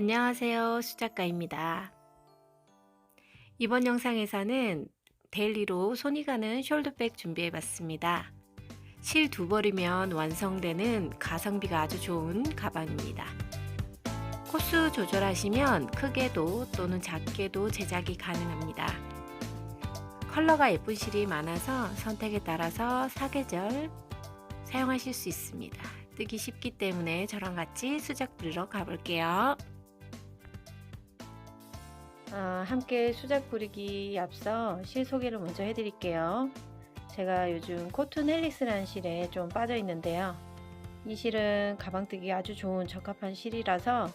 안녕하세요. 수작가입니다. 이번 영상에서는 데일리로 손이 가는 숄더백 준비해 봤습니다. 실 두 벌이면 완성되는 가성비가 아주 좋은 가방입니다. 코스 조절하시면 크게도 또는 작게도 제작이 가능합니다. 컬러가 예쁜 실이 많아서 선택에 따라서 사계절 사용하실 수 있습니다. 뜨기 쉽기 때문에 저랑 같이 수작 부리러 가볼게요. 함께 수작 부리기 앞서 실 소개를 먼저 해드릴게요. 제가 요즘 코튼 헬릭스라는 실에 좀 빠져 있는데요. 이 실은 가방 뜨기 아주 좋은 적합한 실이라서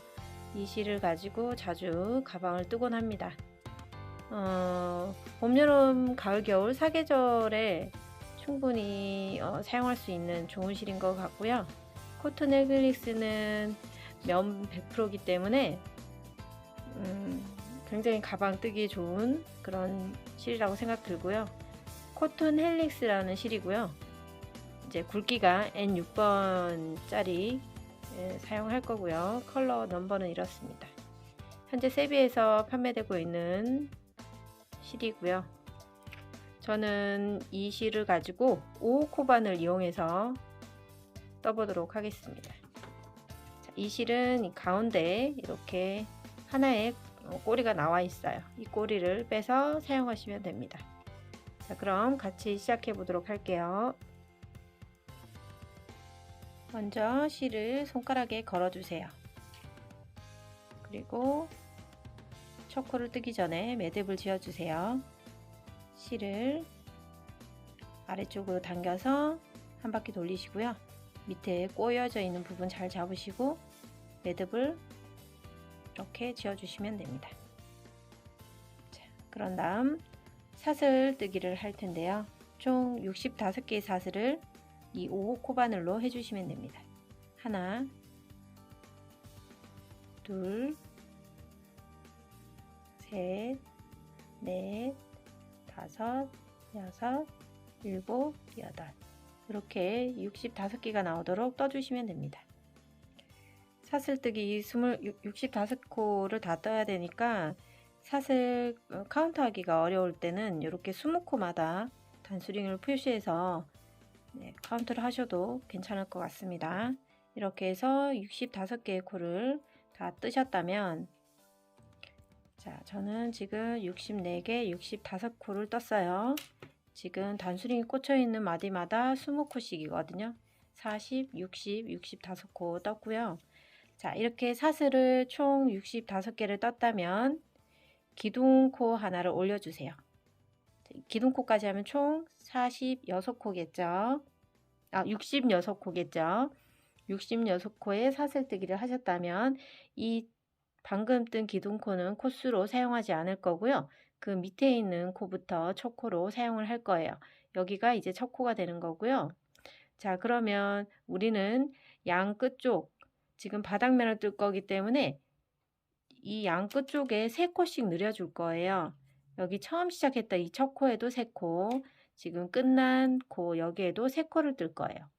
이 실을 가지고 자주 가방을 뜨곤 합니다. 봄, 여름, 가을, 겨울 4계절에 충분히 사용할 수 있는 좋은 실인 것 같고요. 코튼 헬릭스는 면 100%이기 때문에 굉장히 가방 뜨기 좋은 그런 실이라고 생각 들고요. 코튼 헬릭스라는 실이고요. 이제 굵기가 N6번짜리 사용할 거고요. 컬러 넘버는 이렇습니다. 현재 세비에서 판매되고 있는 실이고요. 저는 이 실을 가지고 5호 코반을 이용해서 떠보도록 하겠습니다. 자, 이 실은 이 가운데에 이렇게 하나의 꼬리가 나와 있어요. 이 꼬리를 빼서 사용하시면 됩니다. 자, 그럼 같이 시작해 보도록 할게요. 먼저 실을 손가락에 걸어 주세요. 그리고 초코를 뜨기 전에 매듭을 지어 주세요. 실을 아래쪽으로 당겨서 한 바퀴 돌리시고요. 밑에 꼬여져 있는 부분 잘 잡으시고 매듭을 이렇게 지어주시면 됩니다. 자, 그런 다음 사슬 뜨기를 할 텐데요. 총 65개의 사슬을 이 5호 코바늘로 해주시면 됩니다. 하나, 둘, 셋, 넷, 다섯, 여섯, 일곱, 여덟 이렇게 65개가 나오도록 떠주시면 됩니다. 사슬뜨기 65코를 다 떠야 되니까 사슬 카운트하기가 어려울 때는 이렇게 20코마다 단수링을 표시해서 카운트를 하셔도 괜찮을 것 같습니다. 이렇게 해서 65개의 코를 다 뜨셨다면, 자, 저는 지금 64개, 65코를 떴어요. 지금 단수링이 꽂혀 있는 마디마다 20코씩이거든요. 40, 60, 65코 떴고요. 자, 이렇게 사슬을 총 65개를 떴다면 기둥코 하나를 올려주세요. 기둥코까지 하면 총 46코겠죠. 66코겠죠. 66코의 사슬뜨기를 하셨다면 이 방금 뜬 기둥코는 코스로 사용하지 않을 거고요. 그 밑에 있는 코부터 첫 코로 사용을 할 거예요. 여기가 이제 첫 코가 되는 거고요. 자, 그러면 우리는 양 끝쪽 지금 바닥면을 뜰 거기 때문에 이 양 끝쪽에 3코씩 늘려줄 거예요. 여기 처음 시작했다 이 첫 코에도 3코, 지금 끝난 코 여기에도 3코를 뜰 거예요.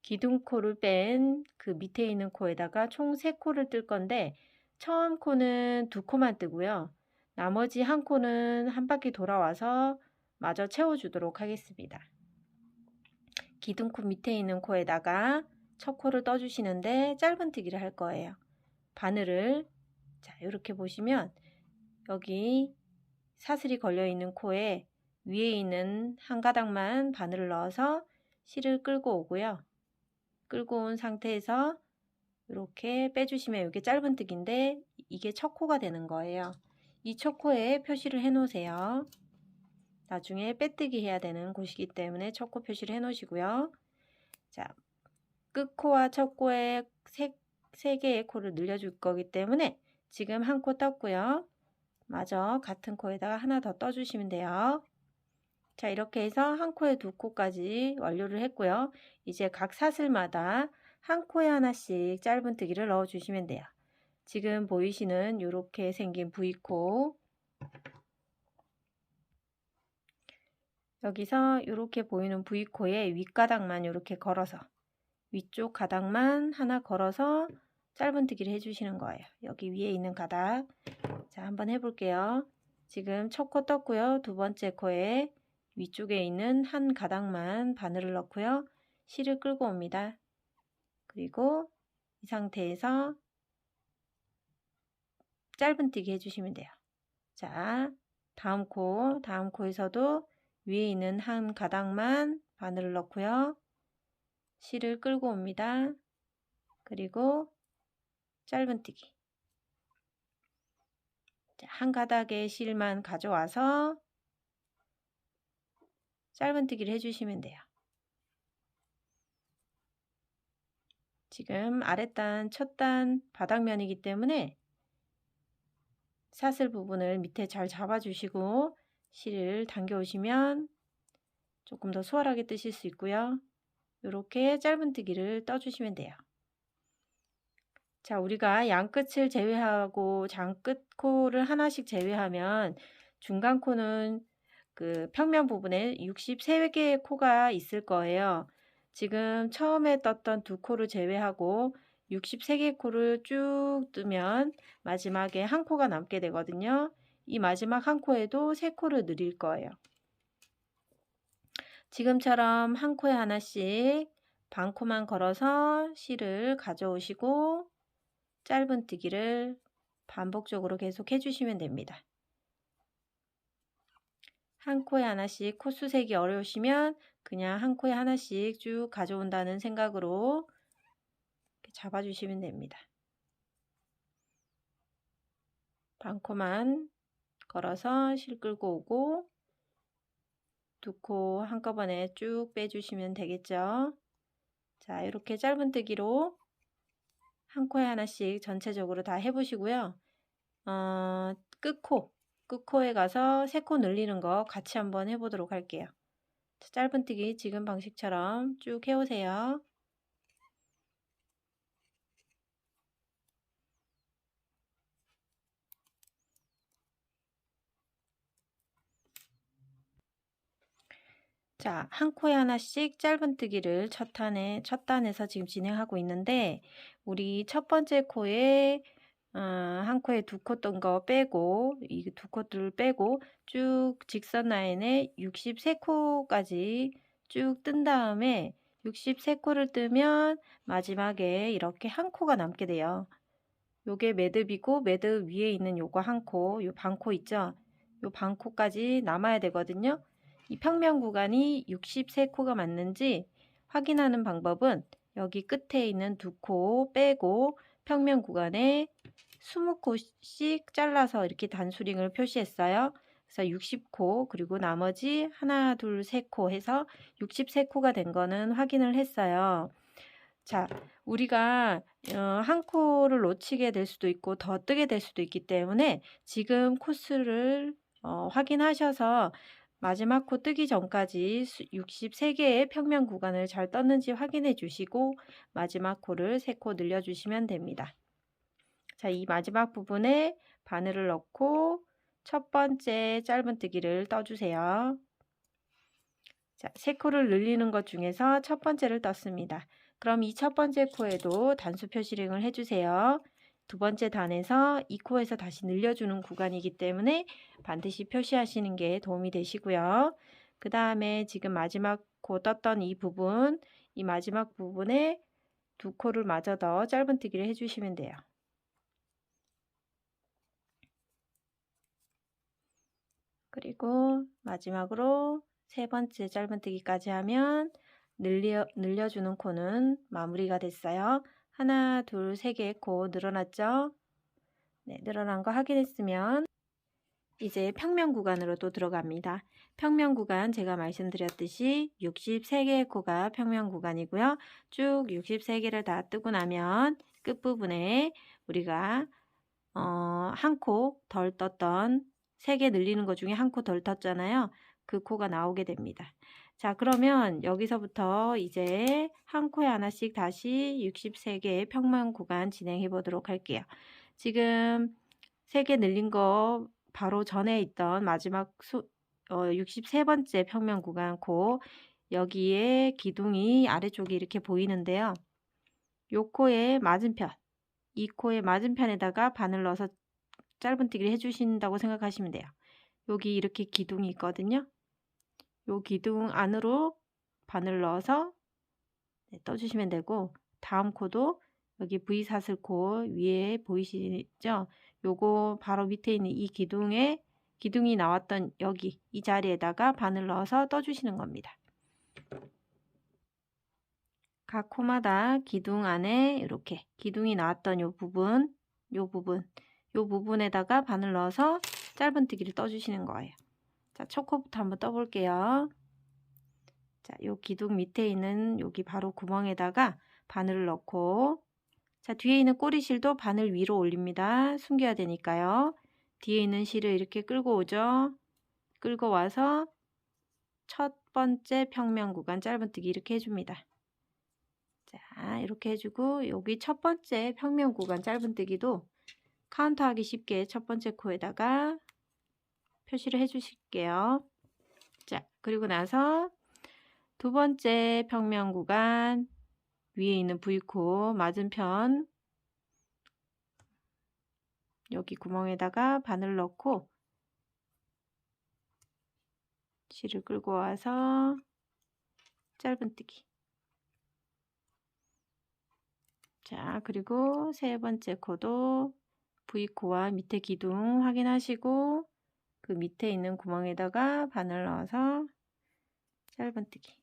기둥코를 뺀 그 밑에 있는 코에다가 총 3코를 뜰 건데 처음 코는 2코만 뜨고요. 나머지 한 코는 한 바퀴 돌아와서 마저 채워주도록 하겠습니다. 기둥코 밑에 있는 코에다가 첫 코를 떠주시는데 짧은뜨기를 할 거예요. 바늘을 자 이렇게 보시면 여기 사슬이 걸려 있는 코에 위에 있는 한 가닥만 바늘을 넣어서 실을 끌고 오고요. 끌고 온 상태에서 이렇게 빼주시면 이게 짧은뜨기인데 이게 첫 코가 되는 거예요. 이 첫 코에 표시를 해 놓으세요. 나중에 빼뜨기 해야 되는 곳이기 때문에 첫 코 표시를 해 놓으시고요. 자, 끝코와 첫 코에 세 개의 코를 늘려줄 거기 때문에 지금 한 코 떴고요. 마저 같은 코에다가 하나 더 떠주시면 돼요. 자, 이렇게 해서 한 코에 2코까지 완료를 했고요. 이제 각 사슬마다 한 코에 하나씩 짧은뜨기를 넣어 주시면 돼요. 지금 보이시는 이렇게 생긴 V코, 여기서 이렇게 보이는 V코에 윗가닥만 이렇게 걸어서 위쪽 가닥만 하나 걸어서 짧은뜨기를 해주시는 거예요. 여기 위에 있는 가닥. 자, 한번 해볼게요. 지금 첫 코 떴고요. 두 번째 코에 위쪽에 있는 한 가닥만 바늘을 넣고요. 실을 끌고 옵니다. 그리고 이 상태에서 짧은뜨기 해주시면 돼요. 자, 다음 코에서도 위에 있는 한 가닥만 바늘을 넣고요. 실을 끌고 옵니다. 그리고 짧은뜨기. 한 가닥의 실만 가져와서 짧은뜨기를 해주시면 돼요. 지금 아랫단, 첫단 바닥면이기 때문에 사슬 부분을 밑에 잘 잡아주시고 실을 당겨 오시면 조금 더 수월하게 뜨실 수 있고요. 이렇게 짧은뜨기를 떠주시면 돼요. 자, 우리가 양끝을 제외하고 장끝 코를 하나씩 제외하면 중간 코는 그 평면 부분에 63개의 코가 있을 거예요. 지금 처음에 떴던 두 코를 제외하고 63개 코를 쭉 뜨면 마지막에 한 코가 남게 되거든요. 이 마지막 한 코에도 3코를 늘릴 거예요. 지금처럼 한 코에 하나씩 반코만 걸어서 실을 가져오시고 짧은뜨기를 반복적으로 계속 해주시면 됩니다. 한 코에 하나씩 코수 세기 어려우시면 그냥 한 코에 하나씩 쭉 가져온다는 생각으로 이렇게 잡아주시면 됩니다. 반코만 걸어서 실 끌고 오고 두 코 한꺼번에 쭉 빼주시면 되겠죠. 자, 이렇게 짧은뜨기로 한 코에 하나씩 전체적으로 다 해보시고요. 끝코에 가서 3코 늘리는 거 같이 한번 해보도록 할게요. 짧은뜨기 지금 방식처럼 쭉 해오세요. 자, 한 코에 하나씩 짧은뜨기를 첫 단에서 지금 진행하고 있는데 우리 첫 번째 코에 한 코에 두 코 뜬 거 빼고 이 두 코를 빼고 쭉 직선 라인에 63코까지 쭉 뜬 다음에 63코를 뜨면 마지막에 이렇게 한 코가 남게 돼요. 요게 매듭이고 매듭 위에 있는 요거 한 코, 요 반코 있죠? 요 반코까지 남아야 되거든요. 이 평면 구간이 63코가 맞는지 확인하는 방법은 여기 끝에 있는 두 코 빼고 평면 구간에 20코씩 잘라서 이렇게 단수링을 표시했어요. 그래서 60코 그리고 나머지 하나, 둘, 세 코 해서 63코가 된 거는 확인을 했어요. 자, 우리가 한 코를 놓치게 될 수도 있고 더 뜨게 될 수도 있기 때문에 지금 코스를 확인하셔서 마지막 코 뜨기 전까지 63개의 평면 구간을 잘 떴는지 확인해 주시고 마지막 코를 3코 늘려주시면 됩니다. 자, 이 마지막 부분에 바늘을 넣고 첫 번째 짧은뜨기를 떠주세요. 자, 3코를 늘리는 것 중에서 첫 번째를 떴습니다. 그럼 이 첫 번째 코에도 단수 표시링을 해주세요. 두 번째 단에서 이 코에서 다시 늘려주는 구간이기 때문에 반드시 표시하시는 게 도움이 되시고요. 그 다음에 지금 마지막 코 떴던 이 부분, 이 마지막 부분에 두 코를 마저 더 짧은뜨기를 해주시면 돼요. 그리고 마지막으로 세 번째 짧은뜨기까지 하면 늘려주는 코는 마무리가 됐어요. 하나, 둘, 세 개의 코 늘어났죠? 네, 늘어난 거 확인했으면 이제 평면 구간으로 또 들어갑니다. 평면 구간 제가 말씀드렸듯이 63개의 코가 평면 구간이고요. 쭉 63개를 다 뜨고 나면 끝부분에 우리가 한 코 덜 떴던 3개 늘리는 것 중에 한 코 덜 떴잖아요. 그 코가 나오게 됩니다. 자, 그러면 여기서부터 이제 한 코에 하나씩 다시 63개의 평면 구간 진행해 보도록 할게요. 지금 3개 늘린 거 바로 전에 있던 마지막 63번째 평면 구간 코 여기에 기둥이 아래쪽에 이렇게 보이는데요. 요 코의 맞은편 이 코의 맞은편에다가 바늘 넣어서 짧은뜨기를 해주신다고 생각하시면 돼요. 여기 이렇게 기둥이 있거든요. 요 기둥 안으로 바늘 넣어서 떠주시면 되고, 다음 코도 여기 V사슬코 위에 보이시죠? 요거 바로 밑에 있는 이 기둥이 나왔던 여기 이 자리에다가 바늘 넣어서 떠주시는 겁니다. 각 코마다 기둥 안에 이렇게 기둥이 나왔던 요 부분에다가 바늘 넣어서 짧은뜨기를 떠주시는 거예요. 자, 첫 코부터 한번 떠볼게요. 자, 요 기둥 밑에 있는 여기 바로 구멍에다가 바늘을 넣고, 자, 뒤에 있는 꼬리실도 바늘 위로 올립니다. 숨겨야 되니까요. 뒤에 있는 실을 이렇게 끌고 오죠. 끌고 와서 첫 번째 평면 구간 짧은뜨기 이렇게 해줍니다. 자, 이렇게 해주고, 여기 첫 번째 평면 구간 짧은뜨기도 카운트하기 쉽게 첫 번째 코에다가 표시를 해주실게요. 자, 그리고 나서 두 번째 평면 구간 위에 있는 V코 맞은편 여기 구멍에다가 바늘 넣고 실을 끌고 와서 짧은뜨기. 자, 그리고 세 번째 코도 V코와 밑에 기둥 확인하시고 그 밑에 있는 구멍에다가 바늘 넣어서 짧은뜨기.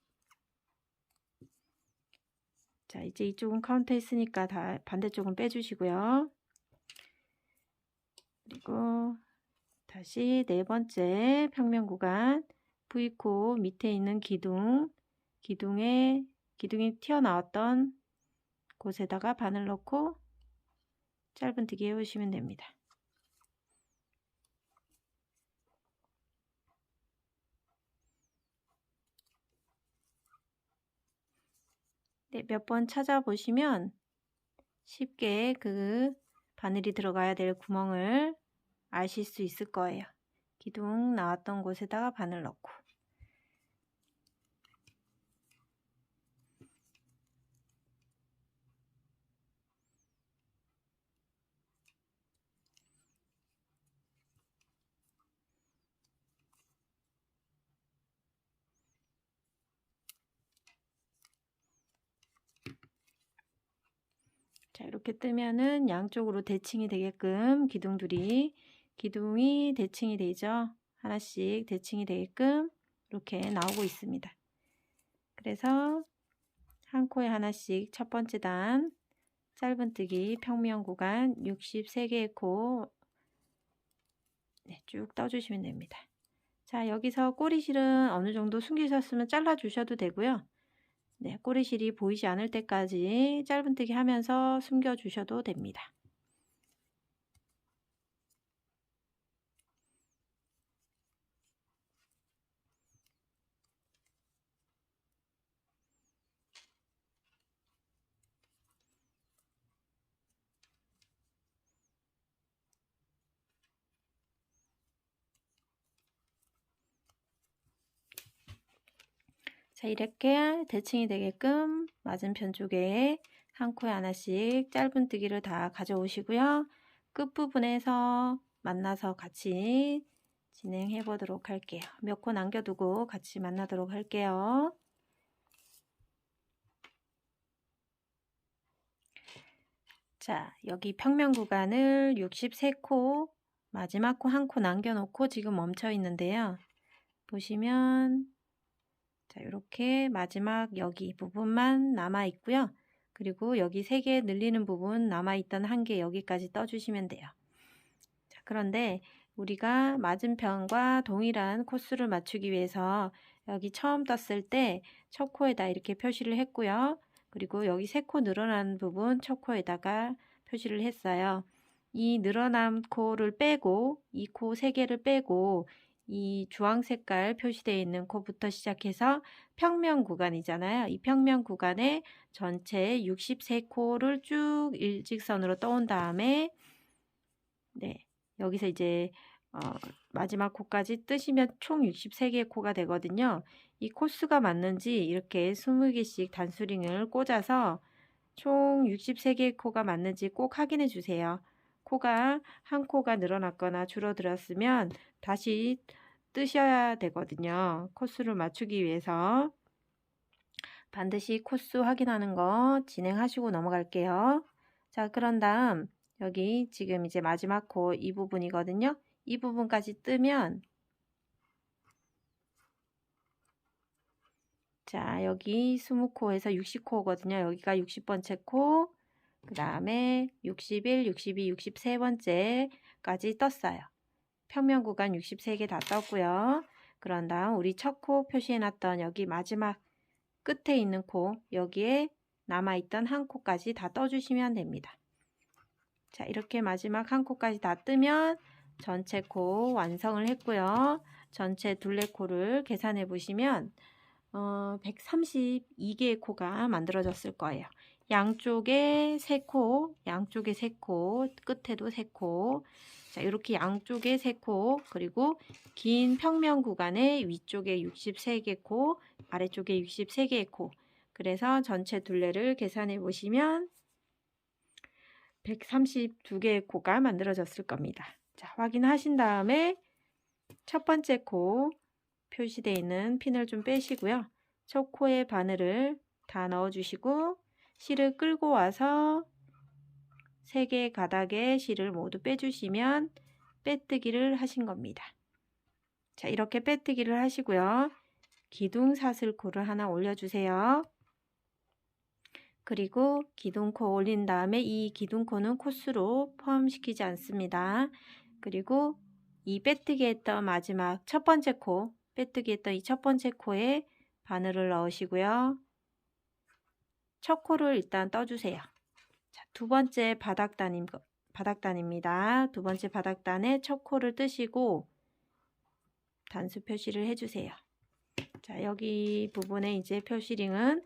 자, 이제 이쪽은 카운터 했으니까 다 반대쪽은 빼주시고요. 그리고 다시 네 번째 평면 구간 V코 밑에 있는 기둥이 튀어나왔던 곳에다가 바늘 넣고 짧은뜨기 해오시면 됩니다. 네, 몇 번 찾아보시면 쉽게 그 바늘이 들어가야 될 구멍을 아실 수 있을 거예요. 기둥 나왔던 곳에다가 바늘 넣고. 자, 이렇게 뜨면은 양쪽으로 대칭이 되게끔 기둥이 대칭이 되죠. 하나씩 대칭이 되게끔 이렇게 나오고 있습니다. 그래서 한 코에 하나씩 첫 번째 단 짧은뜨기 평면 구간 63개의 코 쭉 떠주시면 됩니다. 자, 여기서 꼬리실은 어느 정도 숨기셨으면 잘라 주셔도 되고요. 네, 꼬리실이 보이지 않을 때까지 짧은뜨기 하면서 숨겨 주셔도 됩니다. 자, 이렇게 대칭이 되게끔 맞은편 쪽에 한 코에 하나씩 짧은뜨기를 다 가져오시고요. 끝부분에서 만나서 같이 진행해 보도록 할게요. 몇 코 남겨두고 같이 만나도록 할게요. 자, 여기 평면 구간을 63코, 마지막 코 한 코 남겨놓고 지금 멈춰 있는데요. 보시면 자, 이렇게 마지막 여기 부분만 남아 있고요. 그리고 여기 3개 늘리는 부분 남아있던 1개 여기까지 떠주시면 돼요. 자, 그런데 우리가 맞은편과 동일한 코스를 맞추기 위해서 여기 처음 떴을 때 첫 코에다 이렇게 표시를 했고요. 그리고 여기 3코 늘어난 부분 첫 코에다가 표시를 했어요. 이 늘어난 코를 빼고 이 코 3개를 빼고 이 주황 색깔 표시되어 있는 코부터 시작해서 평면 구간이잖아요. 이 평면 구간에 전체 63코를 쭉 일직선으로 떠온 다음에 네, 여기서 이제 마지막 코까지 뜨시면 총 63개의 코가 되거든요. 이 코수가 맞는지 이렇게 20개씩 단수링을 꽂아서 총 63개의 코가 맞는지 꼭 확인해 주세요. 코가 한 코가 늘어났거나 줄어들었으면 다시 뜨셔야 되거든요. 코수를 맞추기 위해서 반드시 코수 확인하는 거 진행하시고 넘어갈게요. 자, 그런 다음 여기 지금 이제 마지막 코 이 부분이거든요. 이 부분까지 뜨면 자, 여기 20코에서 60코거든요. 여기가 60번째 코, 그 다음에 61, 62, 63번째까지 떴어요. 평면 구간 63개 다 떴고요. 그런 다음 우리 첫 코 표시해놨던 여기 마지막 끝에 있는 코, 여기에 남아있던 한 코까지 다 떠주시면 됩니다. 자, 이렇게 마지막 한 코까지 다 뜨면 전체 코 완성을 했고요. 전체 둘레코를 계산해 보시면 132개의 코가 만들어졌을 거예요. 양쪽에 3코, 양쪽에 3코, 끝에도 3코. 자, 이렇게 양쪽에 3코, 그리고 긴 평면 구간에 위쪽에 63개 코, 아래쪽에 63개의 코. 그래서 전체 둘레를 계산해 보시면 132개의 코가 만들어졌을 겁니다. 자, 확인하신 다음에 첫 번째 코 표시되어 있는 핀을 좀 빼시고요. 첫 코의 바늘을 다 넣어주시고 실을 끌고 와서 3개의 가닥에 실을 모두 빼주시면 빼뜨기를 하신 겁니다. 자, 이렇게 빼뜨기를 하시고요. 기둥 사슬코를 하나 올려주세요. 그리고 기둥코 올린 다음에 이 기둥코는 코스로 포함시키지 않습니다. 그리고 이 빼뜨기 했던 마지막 첫 번째 코, 빼뜨기 했던 이 첫 번째 코에 바늘을 넣으시고요. 첫 코를 일단 떠주세요. 자, 두 번째 바닥단입니다. 두 번째 바닥단에 첫 코를 뜨시고 단수 표시를 해주세요. 자, 여기 부분에 이제 표시링은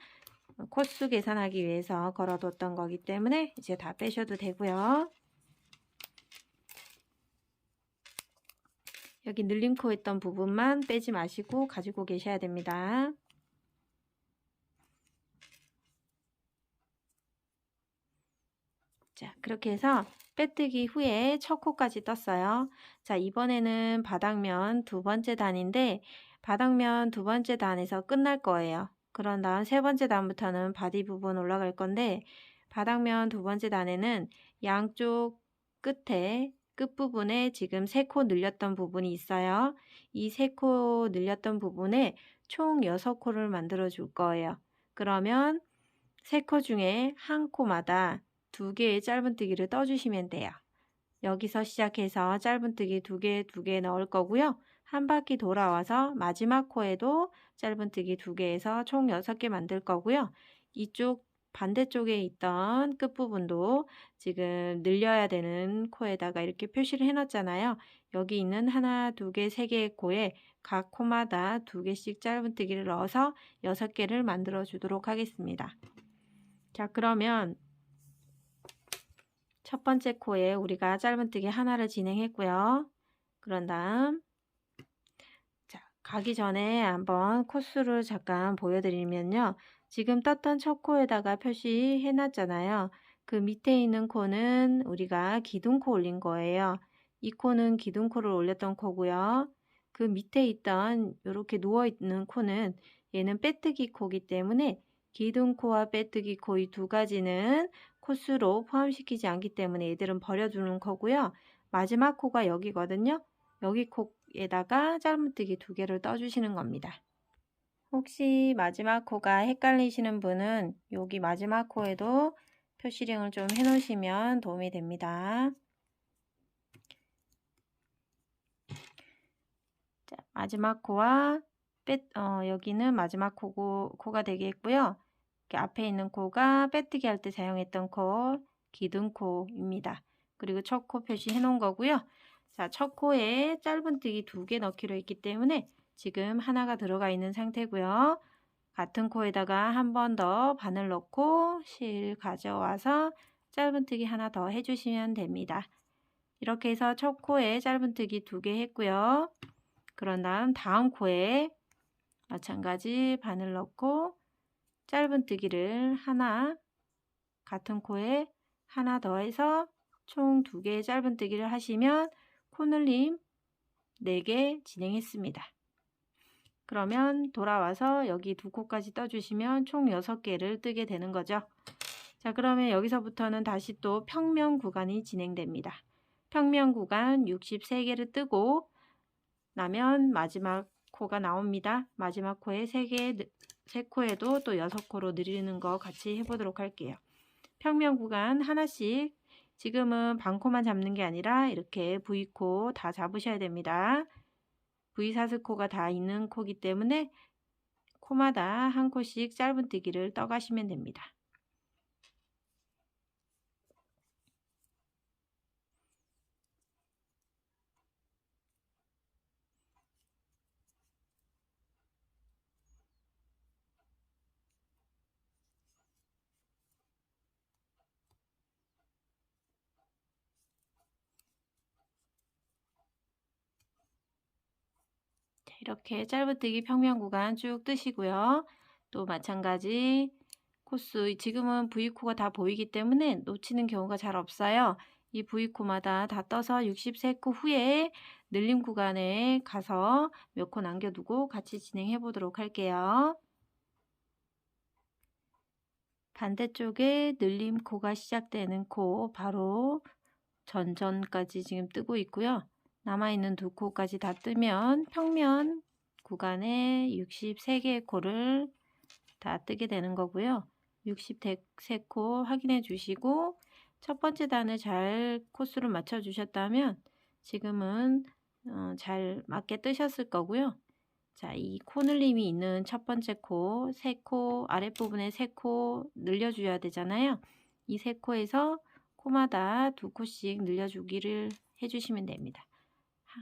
코수 계산하기 위해서 걸어뒀던 거기 때문에 이제 다 빼셔도 되고요. 여기 늘림코 했던 부분만 빼지 마시고 가지고 계셔야 됩니다. 자, 그렇게 해서 빼뜨기 후에 첫 코까지 떴어요. 자, 이번에는 바닥면 두 번째 단인데 바닥면 두 번째 단에서 끝날 거예요. 그런 다음 세 번째 단부터는 바디 부분 올라갈 건데 바닥면 두 번째 단에는 양쪽 끝에 끝부분에 지금 3코 늘렸던 부분이 있어요. 이 3코 늘렸던 부분에 총 6코를 만들어 줄 거예요. 그러면 3코 중에 한 코마다 2개의 짧은뜨기를 떠주시면 돼요. 여기서 시작해서 짧은뜨기 2개 넣을 거고요. 한 바퀴 돌아와서 마지막 코에도 짧은뜨기 2개에서 총 6개 만들 거고요. 이쪽 반대쪽에 있던 끝부분도 지금 늘려야 되는 코에다가 이렇게 표시를 해놨잖아요. 여기 있는 하나, 2개, 3개의 코에 각 코마다 2개씩 짧은뜨기를 넣어서 6개를 만들어 주도록 하겠습니다. 자, 그러면 첫 번째 코에 우리가 짧은뜨기 하나를 진행했고요. 그런 다음 자, 가기 전에 한번 코수를 잠깐 보여드리면요. 지금 떴던 첫 코에다가 표시해 놨잖아요. 그 밑에 있는 코는 우리가 기둥코 올린 거예요. 이 코는 기둥코를 올렸던 코고요. 그 밑에 있던 이렇게 누워있는 코는 얘는 빼뜨기 코기 때문에 기둥코와 빼뜨기 코 이 두 가지는 코수로 포함시키지 않기 때문에 얘들은 버려두는 거고요. 마지막 코가 여기거든요. 여기 코에다가 짧은뜨기 2개를 떠주시는 겁니다. 혹시 마지막 코가 헷갈리시는 분은 여기 마지막 코에도 표시링을 좀 해놓으시면 도움이 됩니다. 자, 마지막 코와 여기는 마지막 코가 되겠고요. 앞에 있는 코가 빼뜨기 할 때 사용했던 코, 기둥코입니다. 그리고 첫 코 표시해 놓은 거고요. 자, 첫 코에 짧은뜨기 2개 넣기로 했기 때문에 지금 하나가 들어가 있는 상태고요. 같은 코에다가 한 번 더 바늘 넣고 실 가져와서 짧은뜨기 하나 더 해주시면 됩니다. 이렇게 해서 첫 코에 짧은뜨기 2개 했고요. 그런 다음 코에 마찬가지 바늘 넣고 짧은뜨기를 하나 같은 코에 하나 더 해서 총 2개의 짧은뜨기를 하시면 코늘림 4개 진행했습니다. 그러면 돌아와서 여기 2코까지 떠주시면 총 6개를 뜨게 되는 거죠. 자, 그러면 여기서부터는 다시 또 평면 구간이 진행됩니다. 평면 구간 63개를 뜨고 나면 마지막 코가 나옵니다. 마지막 코에 3코에도 또 6코로 늘리는 거 같이 해보도록 할게요. 평면 구간 하나씩, 지금은 반코만 잡는 게 아니라 이렇게 V코 다 잡으셔야 됩니다. V사슬코가 다 있는 코기 때문에 코마다 한 코씩 짧은뜨기를 떠가시면 됩니다. 이렇게 짧은뜨기 평면 구간 쭉 뜨시고요. 또 마찬가지 코스, 지금은 V코가 다 보이기 때문에 놓치는 경우가 잘 없어요. 이 V코마다 다 떠서 63코 후에 늘림 구간에 가서 몇 코 남겨두고 같이 진행해 보도록 할게요. 반대쪽에 늘림 코가 시작되는 코 바로 전전까지 지금 뜨고 있고요. 남아있는 2코까지 다 뜨면 평면 구간에 63개의 코를 다 뜨게 되는 거고요. 63코 확인해 주시고 첫 번째 단을 잘 코스를 맞춰 주셨다면 지금은 잘 맞게 뜨셨을 거고요. 자, 이 코늘림이 있는 첫 번째 코, 3코, 아랫부분에 3코 늘려줘야 되잖아요. 이 3코에서 코마다 2코씩 늘려주기를 해주시면 됩니다.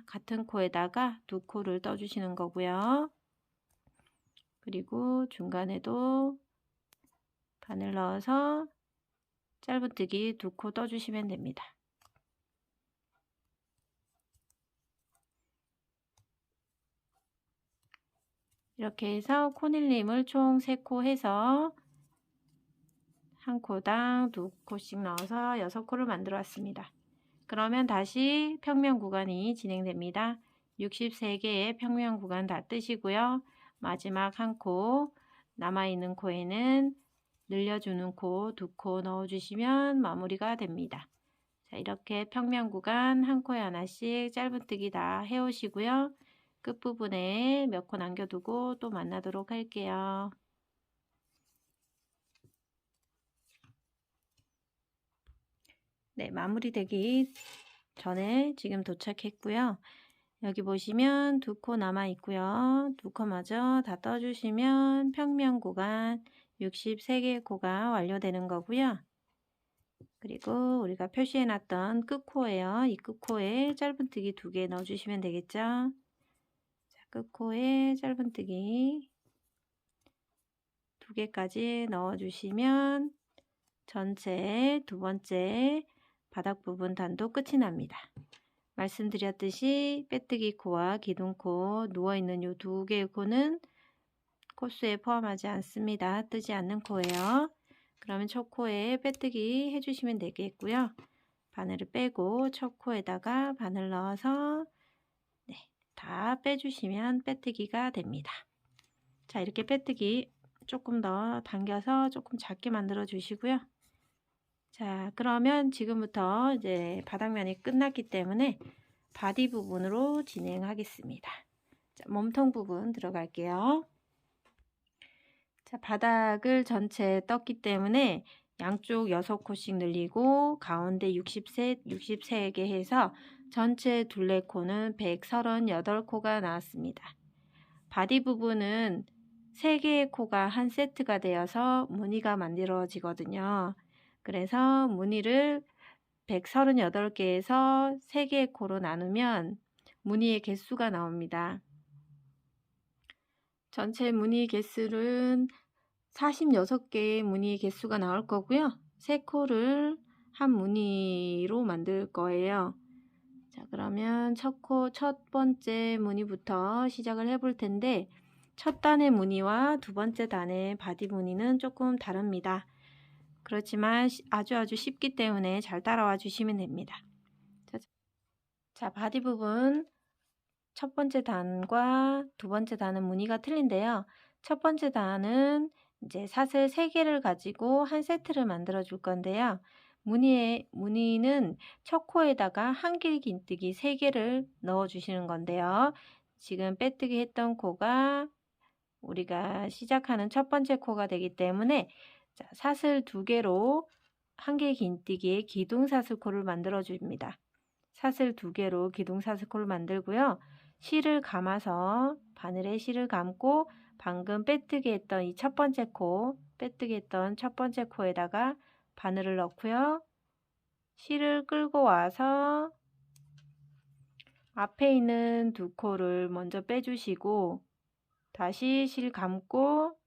같은 코에다가 2코를 떠주시는 거고요. 그리고 중간에도 바늘 넣어서 짧은뜨기 2코 떠주시면 됩니다. 이렇게 해서 코늘림을 총 3코 해서 한 코당 2코씩 넣어서 6코를 만들어 왔습니다. 그러면 다시 평면 구간이 진행됩니다. 63개의 평면 구간 다 뜨시고요. 마지막 한 코, 남아있는 코에는 늘려주는 코 2코 넣어주시면 마무리가 됩니다. 자, 이렇게 평면 구간 한 코에 하나씩 짧은뜨기 다 해오시고요. 끝부분에 몇 코 남겨두고 또 만나도록 할게요. 네, 마무리되기 전에 지금 도착했고요. 여기 보시면 2코 남아 있고요. 2코마저 다 떠주시면 평면 구간 63개 코가 완료되는 거고요. 그리고 우리가 표시해 놨던 끝코예요. 이 끝코에 짧은뜨기 2개 넣어주시면 되겠죠. 자, 끝코에 짧은뜨기 2개까지 넣어주시면 전체 2번째 바닥 부분 단도 끝이 납니다. 말씀드렸듯이 빼뜨기 코와 기둥코 누워있는 이 2개의 코는 코스에 포함하지 않습니다. 뜨지 않는 코예요. 그러면 첫 코에 빼뜨기 해주시면 되겠고요. 바늘을 빼고 첫 코에다가 바늘 넣어서 다 빼주시면 빼뜨기가 됩니다. 자, 이렇게 빼뜨기 조금 더 당겨서 조금 작게 만들어 주시고요. 자, 그러면 지금부터 이제 바닥면이 끝났기 때문에 바디 부분으로 진행하겠습니다. 자, 몸통 부분 들어갈게요. 자, 바닥을 전체 떴기 때문에 양쪽 6코씩 늘리고 가운데 63개 해서 전체 둘레코는 138코가 나왔습니다. 바디 부분은 3개의 코가 한 세트가 되어서 무늬가 만들어지거든요. 그래서 무늬를 138개에서 3개의 코로 나누면 무늬의 개수가 나옵니다. 전체 무늬 개수는 46개의 무늬 개수가 나올 거고요. 3코를 한 무늬로 만들 거예요. 자, 그러면 첫 번째 무늬부터 시작을 해 볼 텐데 첫 단의 무늬와 두 번째 단의 바디 무늬는 조금 다릅니다. 그렇지만 아주 쉽기 때문에 잘 따라와 주시면 됩니다. 자, 바디 부분 첫 번째 단과 두 번째 단은 무늬가 틀린데요. 첫 번째 단은 이제 사슬 3개를 가지고 한 세트를 만들어 줄 건데요. 무늬는 첫 코에다가 한길 긴뜨기 3개를 넣어 주시는 건데요. 지금 빼뜨기 했던 코가 우리가 시작하는 첫 번째 코가 되기 때문에 자, 사슬 2개로 한길 긴뜨기에 기둥사슬코를 만들어 줍니다. 사슬 2개로 기둥사슬코를 만들고요. 실을 감아서 바늘에 실을 감고 방금 빼뜨기 했던 이 첫 번째 코, 빼뜨기 했던 첫 번째 코에다가 바늘을 넣고요. 실을 끌고 와서 앞에 있는 2코를 먼저 빼주시고 다시 실 감고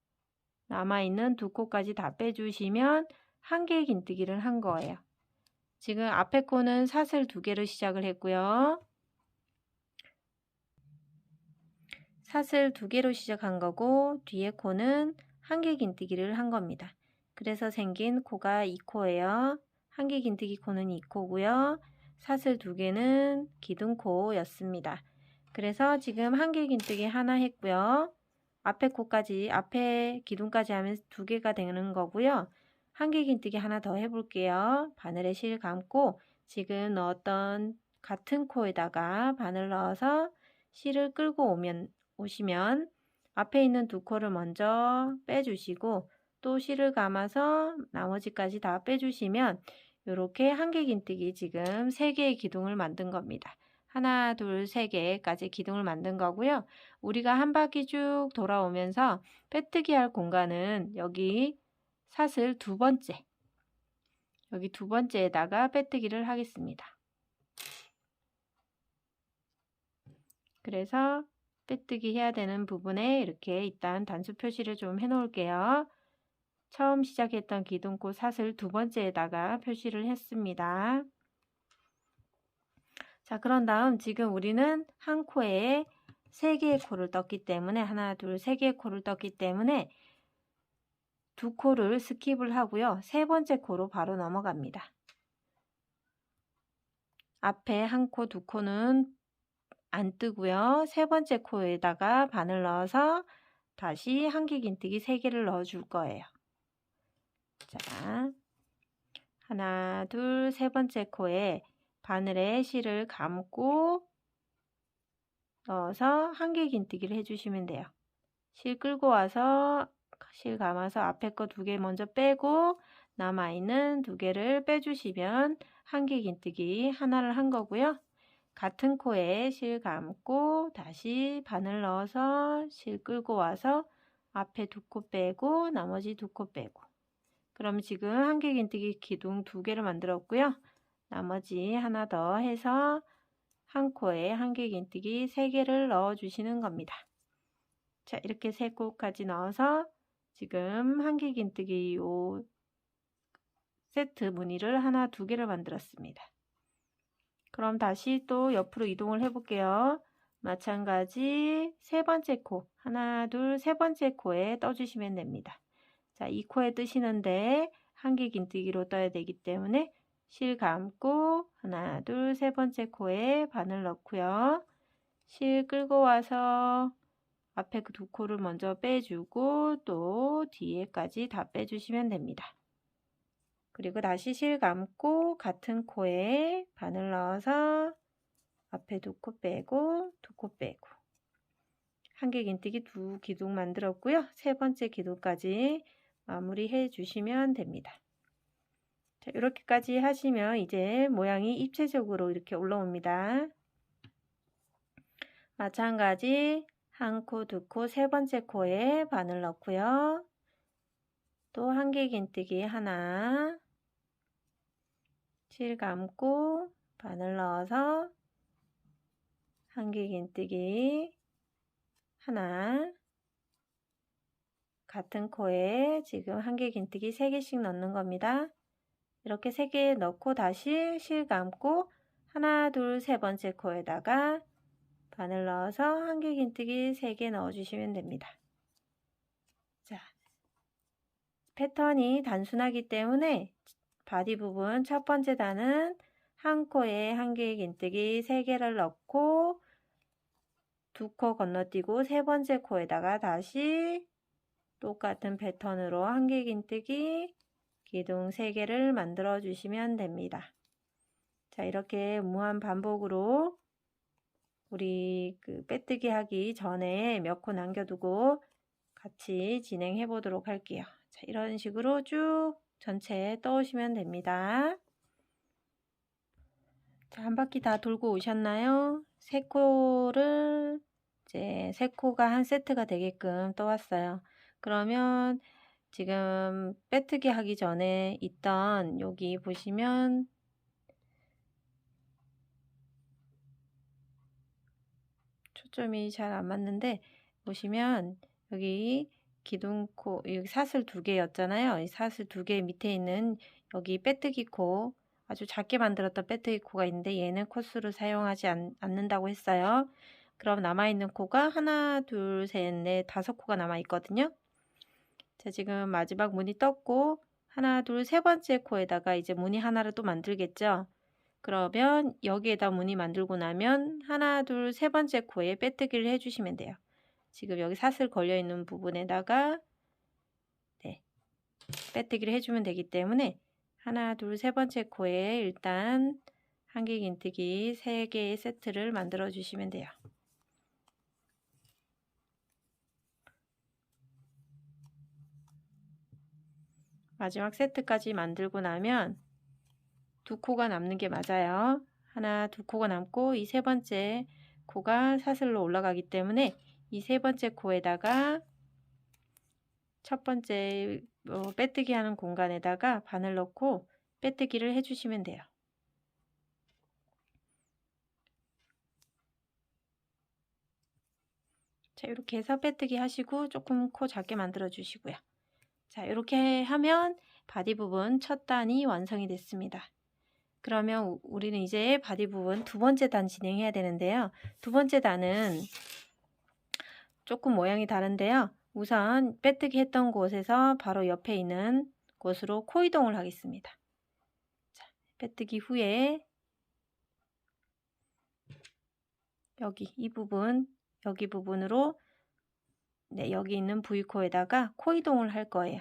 남아있는 2코까지 다 빼주시면 한길 긴뜨기를 한 거예요. 지금 앞에 코는 사슬 2개로 시작을 했고요. 사슬 2개로 시작한 거고 뒤에 코는 한길 긴뜨기를 한 겁니다. 그래서 생긴 코가 2코예요. 한길 긴뜨기 코는 2코고요. 사슬 2개는 기둥코였습니다. 그래서 지금 한길 긴뜨기 하나 했고요. 앞에 기둥까지 하면 2개가 되는 거고요. 한길 긴뜨기 하나 더 해볼게요. 바늘에 실 감고 지금 넣었던 같은 코에다가 바늘 넣어서 실을 끌고 오시면 앞에 있는 2코를 먼저 빼주시고 또 실을 감아서 나머지까지 다 빼주시면 이렇게 한길 긴뜨기 지금 3개의 기둥을 만든 겁니다. 하나, 둘, 3개까지 기둥을 만든 거고요. 우리가 한 바퀴 쭉 돌아오면서 빼뜨기 할 공간은 여기 사슬 2번째, 여기 2번째에다가 빼뜨기를 하겠습니다. 그래서 빼뜨기 해야 되는 부분에 이렇게 일단 단수 표시를 좀 해 놓을게요. 처음 시작했던 기둥코 사슬 2번째에다가 표시를 했습니다. 자, 그런 다음 지금 우리는 한 코에 3개의 코를 떴기 때문에 하나, 둘, 3개의 코를 떴기 때문에 2코를 스킵을 하고요. 3번째 코로 바로 넘어갑니다. 앞에 한 코, 2코는 안 뜨고요. 3번째 코에다가 바늘 넣어서 다시 한길 긴뜨기 3개를 넣어 줄 거예요. 자, 하나, 둘, 3번째 코에 바늘에 실을 감고 넣어서 한길 긴뜨기를 해주시면 돼요. 실 끌고 와서 실 감아서 앞에 거 2개 먼저 빼고 남아있는 2개를 빼주시면 한길 긴뜨기 하나를 한 거고요. 같은 코에 실 감고 다시 바늘 넣어서 실 끌고 와서 앞에 2코 빼고 나머지 2코 빼고 그럼 지금 한길 긴뜨기 기둥 2개를 만들었고요. 나머지 하나 더 해서 한 코에 한길 긴뜨기 3개를 넣어 주시는 겁니다. 자, 이렇게 3코까지 넣어서 지금 한길 긴뜨기 요 세트 무늬를 하나, 2개를 만들었습니다. 그럼 다시 또 옆으로 이동을 해 볼게요. 마찬가지 3번째 코, 하나, 둘, 3번째 코에 떠주시면 됩니다. 자, 이 코에 뜨시는데 한길 긴뜨기로 떠야 되기 때문에 실 감고 하나, 둘, 3번째 코에 바늘 넣고요. 실 끌고 와서 앞에 그 2코를 먼저 빼주고 또 뒤에까지 다 빼주시면 됩니다. 그리고 다시 실 감고 같은 코에 바늘 넣어서 앞에 2코 빼고 2코 빼고 한길 긴뜨기 2기둥 만들었고요. 3번째 기둥까지 마무리해 주시면 됩니다. 자, 이렇게까지 하시면 이제 모양이 입체적으로 이렇게 올라옵니다. 마찬가지 한 코, 2코, 3번째 코에 바늘 넣고요. 또 한길 긴뜨기 하나, 실 감고 바늘 넣어서 한길 긴뜨기 하나, 같은 코에 지금 한길 긴뜨기 3개씩 넣는 겁니다. 이렇게 3개 넣고 다시 실 감고 하나, 둘, 3번째 코에다가 바늘 넣어서 한길 긴뜨기 3개 넣어주시면 됩니다. 자, 패턴이 단순하기 때문에 바디 부분 첫 번째 단은 한 코에 한 개의 긴뜨기 3개를 넣고 2코 건너뛰고 세 번째 코에다가 다시 똑같은 패턴으로 한 개 긴뜨기 기둥 3개를 만들어 주시면 됩니다. 자, 이렇게 무한 반복으로 우리 빼뜨기 하기 전에 몇 코 남겨두고 같이 진행해 보도록 할게요. 자, 이런 식으로 쭉 전체 떠오시면 됩니다. 자, 한 바퀴 다 돌고 오셨나요? 3코를 이제 3코가 한 세트가 되게끔 떠왔어요. 그러면 지금 빼뜨기 하기 전에 있던 여기 보시면 초점이 잘 안 맞는데 보시면 여기 기둥코 여기 사슬 2개였잖아요. 이 사슬 2개 밑에 있는 여기 빼뜨기 코 아주 작게 만들었던 빼뜨기 코가 있는데 얘는 코스로 사용하지 않는다고 했어요. 그럼 남아있는 코가 하나, 둘, 셋, 넷, 5코가 남아있거든요. 자, 지금 마지막 무늬 떴고 하나, 둘, 세 번째 코에다가 이제 무늬 하나를 또 만들겠죠. 그러면 여기에다 무늬 만들고 나면 하나, 둘, 세 번째 코에 빼뜨기를 해주시면 돼요. 지금 여기 사슬 걸려있는 부분에다가 빼뜨기를 해주면 되기 때문에 하나, 둘, 세 번째 코에 일단 한 개 긴뜨기 3개의 세트를 만들어 주시면 돼요. 마지막 세트까지 만들고 나면 2코가 남는 게 맞아요. 하나, 2코가 남고 이 세 번째 코가 사슬로 올라가기 때문에 이 세 번째 코에다가 첫 번째 빼뜨기 하는 공간에다가 바늘 넣고 빼뜨기를 해주시면 돼요. 자, 이렇게 해서 빼뜨기 하시고 조금 코 작게 만들어 주시고요. 자, 이렇게 하면 바디 부분 첫 단이 완성이 됐습니다. 그러면 우리는 이제 바디 부분 두 번째 단 진행해야 되는데요. 두 번째 단은 조금 모양이 다른데요. 우선 빼뜨기 했던 곳에서 바로 옆에 있는 곳으로 코 이동을 하겠습니다. 자, 빼뜨기 후에 여기 이 부분, 여기 부분으로 여기 있는 V코에다가 코 이동을 할 거예요.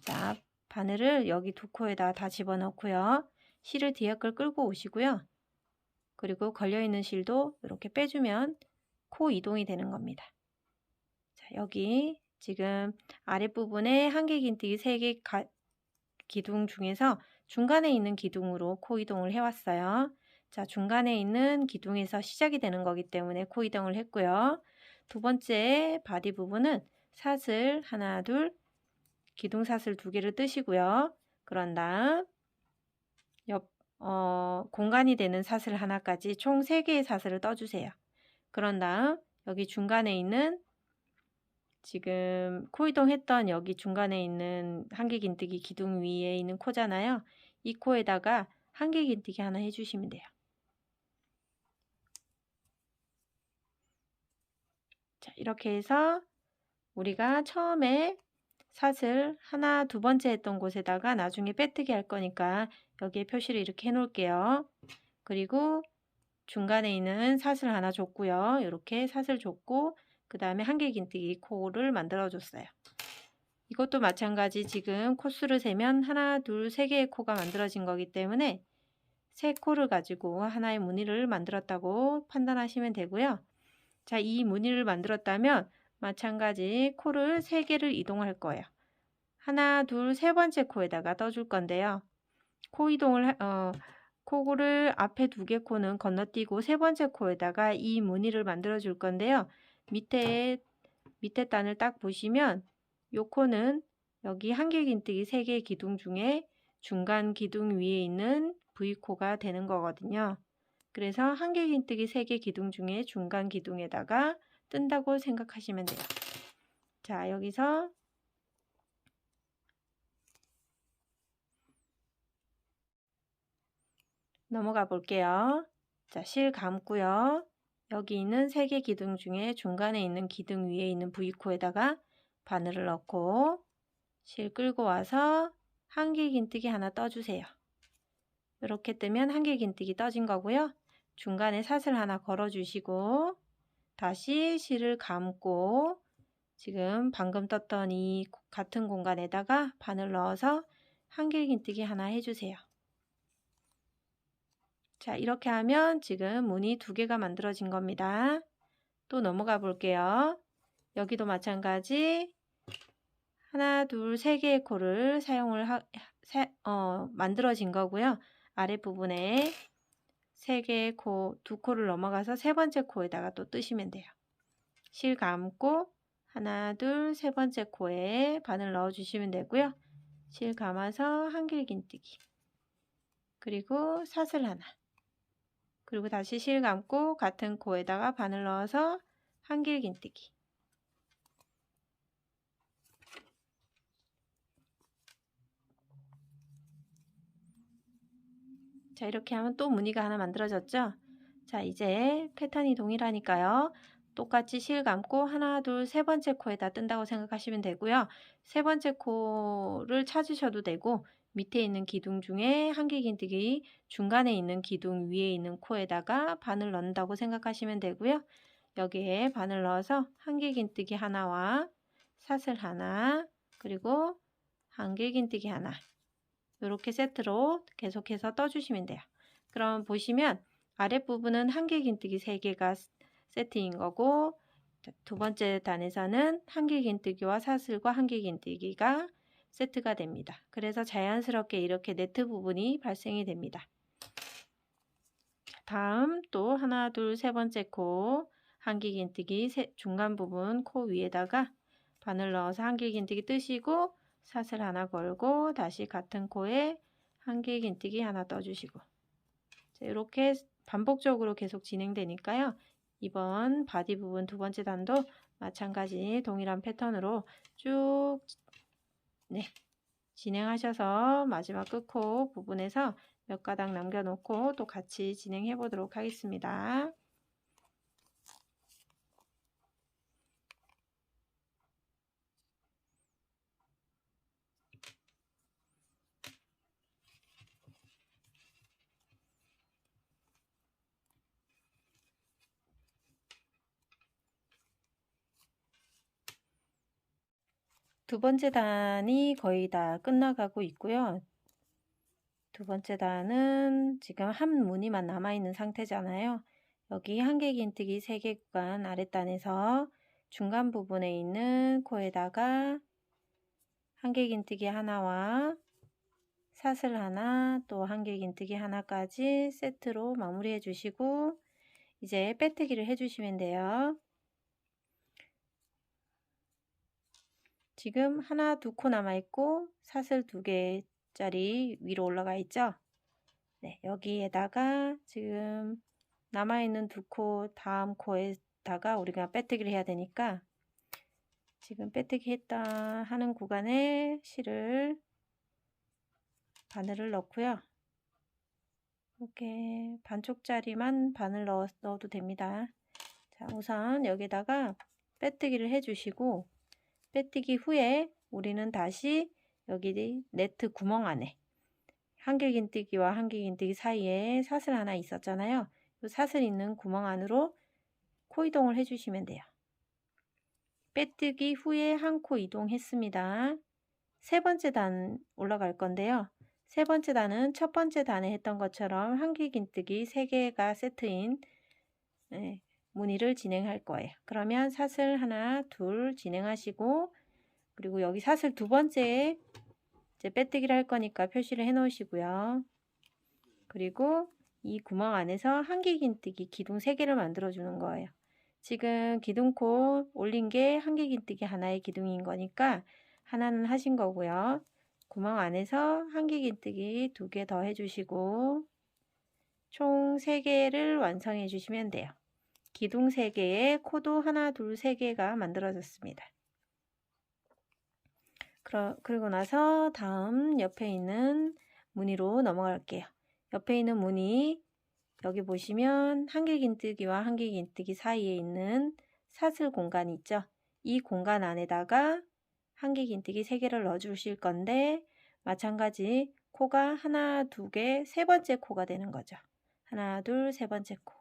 자, 바늘을 여기 2코에다 다 집어넣고요. 실을 뒤에 걸 끌고 오시고요. 그리고 걸려있는 실도 이렇게 빼주면 코 이동이 되는 겁니다. 자, 여기 지금 아랫부분에 한 개 긴뜨기 3개 기둥 중에서 중간에 있는 기둥으로 코 이동을 해왔어요. 자, 중간에 있는 기둥에서 시작이 되는 거기 때문에 코 이동을 했고요. 두 번째 바디 부분은 사슬 하나, 둘, 기둥 사슬 2개를 뜨시고요. 그런 다음 공간이 되는 사슬 하나까지 총 3개의 사슬을 떠주세요. 그런 다음 여기 중간에 있는 지금 코 이동했던 여기 중간에 있는 한 개 긴뜨기 기둥 위에 있는 코잖아요. 이 코에다가 한 개 긴뜨기 하나 해주시면 돼요. 자, 이렇게 해서 우리가 처음에 사슬 하나, 두 번째 했던 곳에다가 나중에 빼뜨기 할 거니까 여기에 표시를 이렇게 해 놓을게요. 그리고 중간에 있는 사슬 하나 줬고요. 이렇게 사슬 줬고 그 다음에 한 개 긴뜨기 코를 만들어 줬어요. 이것도 마찬가지 지금 코수를 세면 하나, 둘, 3개의 코가 만들어진 거기 때문에 3코를 가지고 하나의 무늬를 만들었다고 판단하시면 되고요. 자, 이 무늬를 만들었다면 마찬가지 코를 3개를 이동할 거예요. 하나, 둘, 세 번째 코에다가 떠줄 건데요. 코 이동을 코를 앞에 2개 코는 건너뛰고 세 번째 코에다가 이 무늬를 만들어 줄 건데요. 밑에 단을 딱 보시면 요 코는 여기 한 개 긴뜨기 3개 기둥 중에 중간 기둥 위에 있는 V코가 되는 거거든요. 그래서 한 개 긴뜨기 3개 기둥 중에 중간 기둥에다가 뜬다고 생각하시면 돼요. 자, 여기서 넘어가 볼게요. 자, 실 감고요. 여기 있는 3개 기둥 중에 중간에 있는 기둥 위에 있는 V코에다가 바늘을 넣고 실 끌고 와서 한길긴뜨기 하나 떠주세요. 이렇게 뜨면 한길긴뜨기 떠진 거고요. 중간에 사슬 하나 걸어주시고 다시 실을 감고 지금 방금 떴던 이 같은 공간에다가 바늘 넣어서 한길긴뜨기 하나 해주세요. 자, 이렇게 하면 지금 무늬 2개가 만들어진 겁니다. 또 넘어가 볼게요. 여기도 마찬가지 하나, 둘, 3개의 코를 만들어진 거고요. 아랫부분에 3개의 코, 2코를 넘어가서 3번째 코에다가 또 뜨시면 돼요. 실 감고 하나, 둘, 3번째 코에 바늘 넣어주시면 되고요. 실 감아서 한길긴뜨기, 그리고 사슬 하나, 그리고 다시 실 감고 같은 코에다가 바늘 넣어서 한길긴뜨기. 자, 이렇게 하면 또 무늬가 하나 만들어졌죠? 자, 이제 패턴이 동일하니까요. 똑같이 실 감고 하나, 둘, 3번째 코에다 뜬다고 생각하시면 되고요. 3번째 코를 찾으셔도 되고 밑에 있는 기둥 중에 한길긴뜨기 중간에 있는 기둥 위에 있는 코에다가 바늘 넣는다고 생각하시면 되고요. 여기에 바늘 넣어서 한길긴뜨기 하나와 사슬 하나, 그리고 한길긴뜨기 하나, 이렇게 세트로 계속해서 떠주시면 돼요. 그럼 보시면 아랫부분은 한길긴뜨기 3개가 세트인 거고, 두 번째 단에서는 한길긴뜨기와 사슬과 한길긴뜨기가 세트가 됩니다. 그래서 자연스럽게 이렇게 네트 부분이 발생이 됩니다. 다음 또 하나, 둘, 3번째 코 한길긴뜨기 중간 부분 코 위에다가 바늘 넣어서 한길긴뜨기 뜨시고 사슬 하나 걸고 다시 같은 코에 한길긴뜨기 하나 떠주시고, 이렇게 반복적으로 계속 진행되니까요. 이번 바디 부분 두 번째 단도 마찬가지 동일한 패턴으로 쭉 진행하셔서 마지막 끝코 부분에서 몇 가닥 남겨놓고 또 같이 진행해 보도록 하겠습니다. 두 번째 단이 거의 다 끝나가고 있고요. 두 번째 단은 지금 한 무늬만 남아있는 상태잖아요. 여기 한길긴뜨기 3개 구간 아랫단에서 중간 부분에 있는 코에다가 한길긴뜨기 하나와 사슬 하나, 또 한길긴뜨기 하나까지 세트로 마무리해 주시고 이제 빼뜨기를 해주시면 돼요. 지금 하나, 2코 남아있고 사슬 2개짜리 위로 올라가 있죠? 네, 여기에다가 지금 남아있는 2코 다음 코에다가 우리가 빼뜨기를 해야 되니까 지금 빼뜨기 했다 하는 구간에 실을 바늘을 넣고요. 이렇게 반쪽짜리만 바늘 넣어도 됩니다. 자, 우선 여기다가 빼뜨기를 해주시고 빼뜨기 후에 우리는 다시 여기 네트 구멍 안에 한길긴뜨기와 한길긴뜨기 사이에 사슬 하나 있었잖아요. 이 사슬 있는 구멍 안으로 코 이동을 해주시면 돼요. 빼뜨기 후에 한 코 이동했습니다. 세 번째 단 올라갈 건데요. 세 번째 단은 첫 번째 단에 했던 것처럼 한길긴뜨기 3개가 세트인 무늬를 진행할 거예요. 그러면 사슬 하나, 둘 진행하시고, 그리고 여기 사슬 두 번째에 이제 빼뜨기를 할 거니까 표시를 해 놓으시고요. 그리고 이 구멍 안에서 한길긴뜨기 기둥 3개를 만들어 주는 거예요. 지금 기둥코 올린 게 한길긴뜨기 하나의 기둥인 거니까 하나는 하신 거고요. 구멍 안에서 한길긴뜨기 2개 더 해주시고 총 3개를 완성해 주시면 돼요. 기둥 3개에 코도 하나, 둘, 3개가 만들어졌습니다. 그리고 나서 다음 옆에 있는 무늬로 넘어갈게요. 옆에 있는 무늬 여기 보시면 한길긴뜨기와 한길긴뜨기 사이에 있는 사슬 공간이 있죠. 이 공간 안에다가 한길긴뜨기 3개를 넣어 주실 건데 마찬가지 코가 하나, 두 개, 세 번째 코가 되는 거죠. 하나, 둘, 세 번째 코.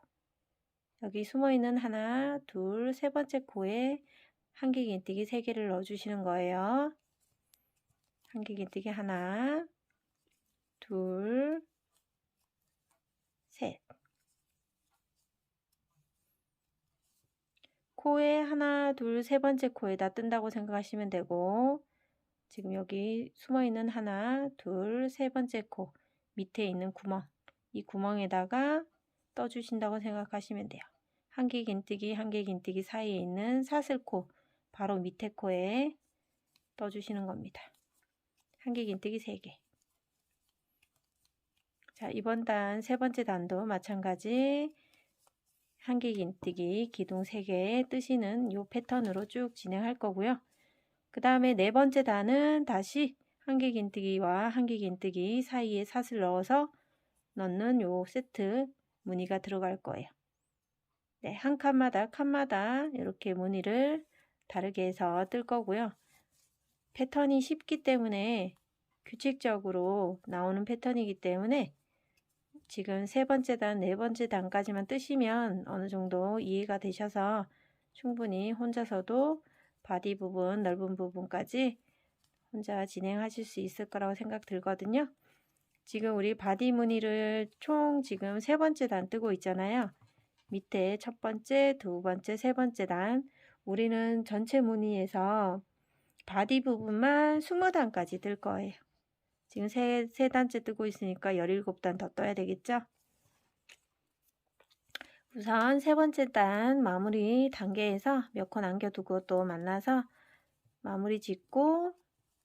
여기 숨어있는 하나, 둘, 세 번째 코에 한길긴뜨기 3개를 넣어 주시는 거예요. 한길긴뜨기 하나, 둘, 셋. 코에 하나, 둘, 세 번째 코에다 뜬다고 생각하시면 되고 지금 여기 숨어있는 하나, 둘, 세 번째 코 밑에 있는 구멍, 이 구멍에다가 떠주신다고 생각하시면 돼요. 한길긴뜨기 사이에 있는 사슬코 바로 밑에 코에 떠주시는 겁니다. 한길긴뜨기 3개. 자, 이번 단 세 번째 단도 마찬가지 한길긴뜨기 기둥 3개 뜨시는 이 패턴으로 쭉 진행할 거고요. 그 다음에 네 번째 단은 다시 한길긴뜨기와 한길긴뜨기 사이에 사슬 넣어서 넣는 요 세트 무늬가 들어갈 거예요. 네, 한 칸마다 이렇게 무늬를 다르게 해서 뜰 거고요. 패턴이 쉽기 때문에 규칙적으로 나오는 패턴이기 때문에 지금 세 번째 단, 네 번째 단까지만 뜨시면 어느 정도 이해가 되셔서 충분히 혼자서도 바디 부분, 넓은 부분까지 혼자 진행하실 수 있을 거라고 생각 들거든요. 지금 우리 바디 무늬를 총 지금 세 번째 단 뜨고 있잖아요. 밑에 첫 번째, 두 번째, 세 번째 단. 우리는 전체 무늬에서 바디 부분만 20단까지 뜰 거예요. 지금 세 단째 뜨고 있으니까 17단 더 떠야 되겠죠? 우선 세 번째 단 마무리 단계에서 몇 코 남겨두고 또 만나서 마무리 짓고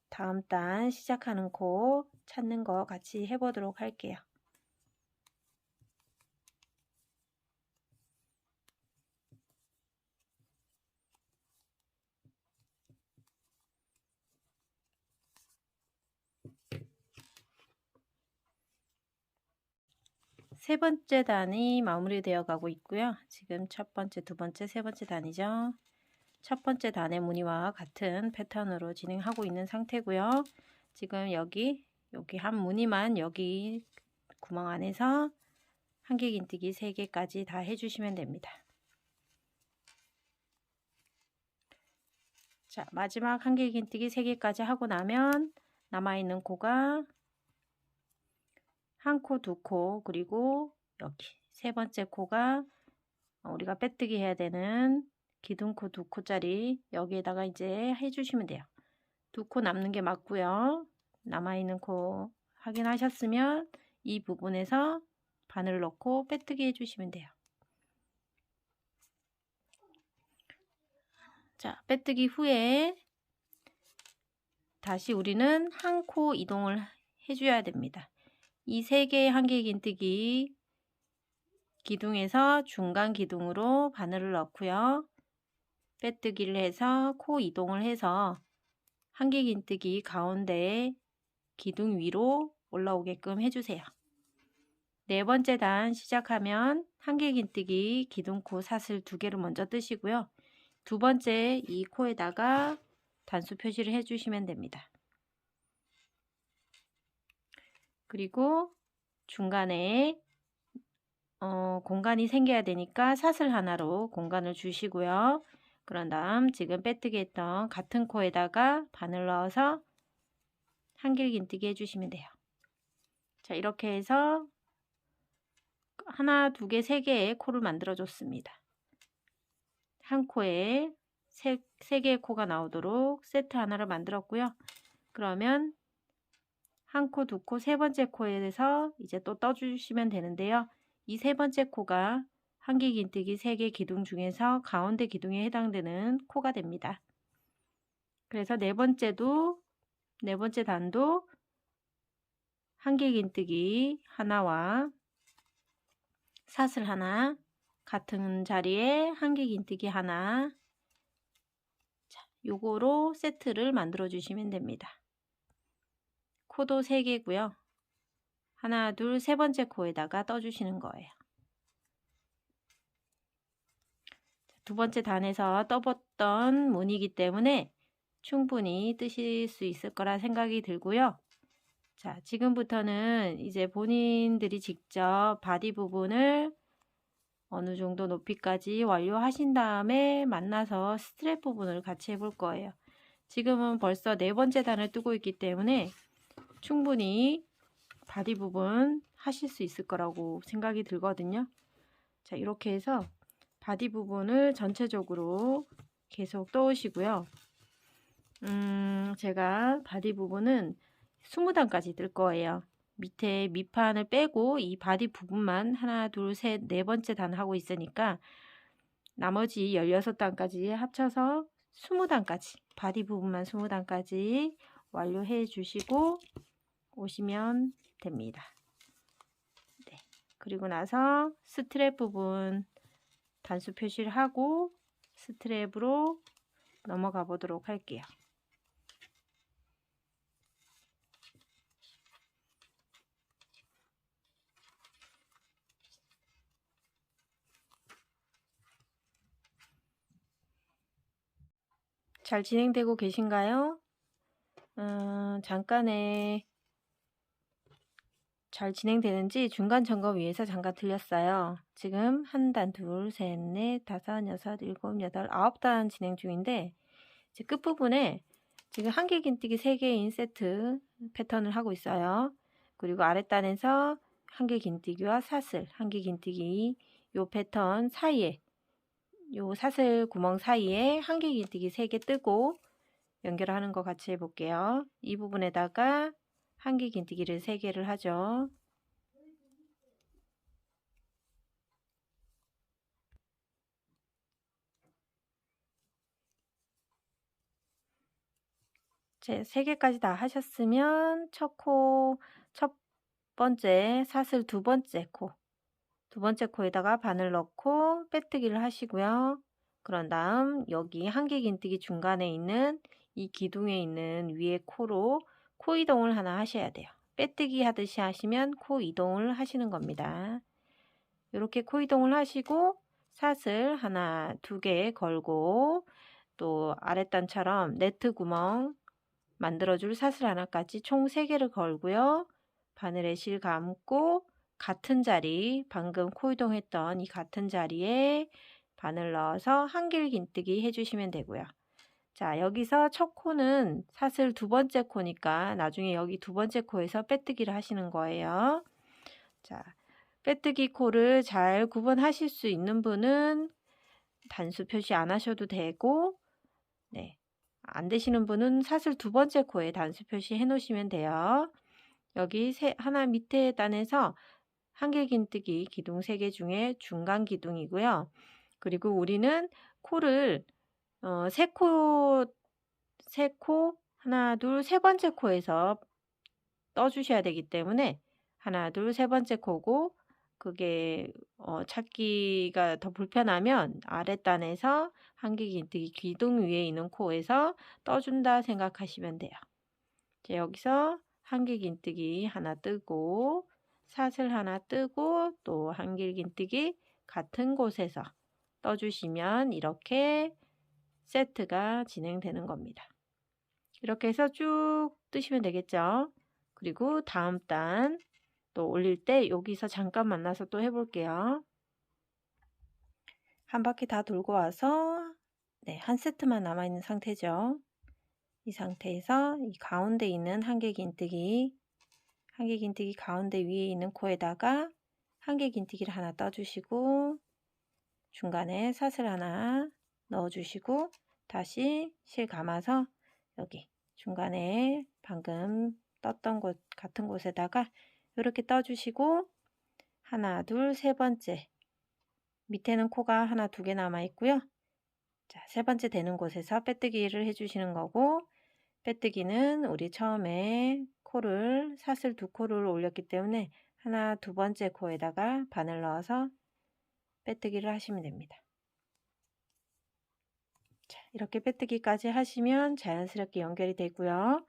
다음 단 시작하는 코 찾는 거 같이 해보도록 할게요. 세 번째 단이 마무리되어 가고 있고요. 지금 첫 번째, 두 번째, 세 번째 단이죠. 첫 번째 단의 무늬와 같은 패턴으로 진행하고 있는 상태고요. 지금 여기 한 무늬만 여기 구멍 안에서 한길긴뜨기 3개까지 다 해주시면 됩니다. 자, 마지막 한길긴뜨기 3개까지 하고 나면 남아있는 코가 한 코, 두 코, 그리고 여기 세 번째 코가 우리가 빼뜨기 해야 되는 기둥코 2코짜리 여기에다가 이제 해주시면 돼요. 2코 남는 게 맞고요. 남아있는 코 확인하셨으면 이 부분에서 바늘 넣고 빼뜨기 해주시면 돼요. 자, 빼뜨기 후에 다시 우리는 한 코 이동을 해줘야 됩니다. 이 3개의 한길긴뜨기 기둥에서 중간 기둥으로 바늘을 넣고요. 빼뜨기를 해서 코 이동을 해서 한길긴뜨기 가운데에 기둥 위로 올라오게끔 해주세요. 네 번째 단 시작하면 한길긴뜨기 기둥코 사슬 2개를 먼저 뜨시고요. 두 번째 이 코에다가 단수 표시를 해주시면 됩니다. 그리고 중간에 공간이 생겨야 되니까 사슬 하나로 공간을 주시고요. 그런 다음 지금 빼뜨기 했던 같은 코에다가 바늘 넣어서 한길긴뜨기 해주시면 돼요. 자, 이렇게 해서 하나, 두 개, 세 개의 코를 만들어 줬습니다. 한 코에 세 개의 코가 나오도록 세트 하나를 만들었고요. 그러면 한 코, 두 코, 세 번째 코에서 이제 또 떠주시면 되는데요. 이 세 번째 코가 한길긴뜨기 3개 기둥 중에서 가운데 기둥에 해당되는 코가 됩니다. 그래서 네 번째 단도 한길긴뜨기 하나와 사슬 하나, 같은 자리에 한길긴뜨기 하나, 자, 요거로 세트를 만들어 주시면 됩니다. 코도 3개고요. 하나, 둘, 세 번째 코에다가 떠주시는 거예요. 두 번째 단에서 떠봤던 무늬이기 때문에 충분히 뜨실 수 있을 거라 생각이 들고요. 자, 지금부터는 이제 본인들이 직접 바디 부분을 어느 정도 높이까지 완료하신 다음에 만나서 스트랩 부분을 같이 해볼 거예요. 지금은 벌써 4번째 단을 뜨고 있기 때문에 충분히 바디 부분 하실 수 있을 거라고 생각이 들거든요. 자, 이렇게 해서 바디 부분을 전체적으로 계속 떠오시고요. 제가 바디 부분은 20단까지 뜰 거예요. 밑에 밑판을 빼고 이 바디 부분만 하나, 둘, 셋, 4번째 단 하고 있으니까 나머지 16단까지 합쳐서 20단까지, 바디 부분만 20단까지 완료해 주시고 오시면 됩니다. 네. 그리고 나서 스트랩 부분 단수 표시를 하고 스트랩으로 넘어가 보도록 할게요. 잘 진행되고 계신가요? 잠깐에 잘 진행되는지 중간 점검 위해서 잠깐 들렸어요. 지금 한 단, 둘, 셋, 넷, 다섯, 여섯, 일곱, 여덟, 9단 진행 중인데 이제 끝부분에 지금 한길 긴뜨기 3개인 세트 패턴을 하고 있어요. 그리고 아랫단에서 한길 긴뜨기와 사슬, 한길 긴뜨기 요 패턴 사이에 요 사슬 구멍 사이에 한길 긴뜨기 3개 뜨고 연결하는 거 같이 해볼게요. 이 부분에다가 한길 긴뜨기를 3개를 하죠. 제 3개까지 다 하셨으면 첫 번째 사슬 두 번째 코에다가 바늘 넣고 빼뜨기를 하시고요. 그런 다음 여기 한길 긴뜨기 중간에 있는 이 기둥에 있는 위에 코로 코 이동을 하나 하셔야 돼요. 빼뜨기 하듯이 하시면 코 이동을 하시는 겁니다. 이렇게 코 이동을 하시고 사슬 하나, 2개 걸고 또 아랫단처럼 네트 구멍 만들어줄 사슬 하나까지 총 3개를 걸고요. 바늘에 실 감고 같은 자리, 방금 코 이동했던 이 같은 자리에 바늘 넣어서 한길 긴뜨기 해주시면 되고요. 자, 여기서 첫 코는 사슬 2번째 코니까 나중에 여기 2번째 코에서 빼뜨기를 하시는 거예요. 자, 빼뜨기 코를 잘 구분하실 수 있는 분은 단수 표시 안 하셔도 되고, 네, 안 되시는 분은 사슬 2번째 코에 단수 표시 해 놓으시면 돼요. 여기 하나 밑에 단에서 한길 긴뜨기 기둥 3개 중에 중간 기둥이고요. 그리고 우리는 코를 3코, 하나, 둘, 3번째 코에서 떠주셔야 되기 때문에 하나, 둘, 3번째 코고 그게 찾기가 더 불편하면 아랫단에서 한길 긴뜨기 기둥 위에 있는 코에서 떠준다 생각하시면 돼요. 자, 여기서 한길 긴뜨기 하나 뜨고 사슬 하나 뜨고 또 한길 긴뜨기 같은 곳에서 떠주시면 이렇게 세트가 진행되는 겁니다. 이렇게 해서 쭉 뜨시면 되겠죠. 그리고 다음 단 또 올릴 때 여기서 잠깐 만나서 또 해볼게요. 한 바퀴 다 돌고 와서 네, 한 세트만 남아있는 상태죠. 이 상태에서 이 가운데 있는 한길 긴뜨기 가운데 위에 있는 코에다가 한길 긴뜨기를 하나 떠주시고 중간에 사슬 하나 넣어주시고 다시 실 감아서 여기 중간에 방금 떴던 곳 같은 곳에다가 이렇게 떠주시고 하나, 둘, 3번째 밑에는 코가 하나, 2개 남아 있고요. 자, 3번째 되는 곳에서 빼뜨기를 해주시는 거고 빼뜨기는 우리 처음에 코를 사슬 2코를 올렸기 때문에 하나, 2번째 코에다가 바늘 넣어서 빼뜨기를 하시면 됩니다. 자, 이렇게 빼뜨기까지 하시면 자연스럽게 연결이 되고요.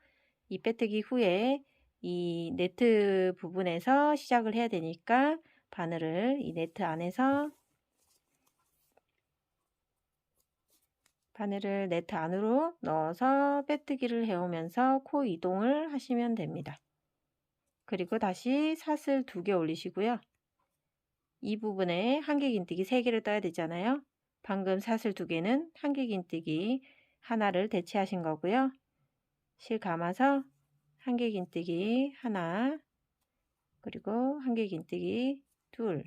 이 빼뜨기 후에 이 네트 부분에서 시작을 해야 되니까 바늘을 이 네트 안에서 바늘을 네트 안으로 넣어서 빼뜨기를 해오면서 코 이동을 하시면 됩니다. 그리고 다시 사슬 2개 올리시고요. 이 부분에 한길긴뜨기 3개를 떠야 되잖아요. 방금 사슬 2개는 한길긴뜨기 하나를 대체하신 거고요. 실 감아서 한길긴뜨기 하나, 그리고 한길긴뜨기 둘,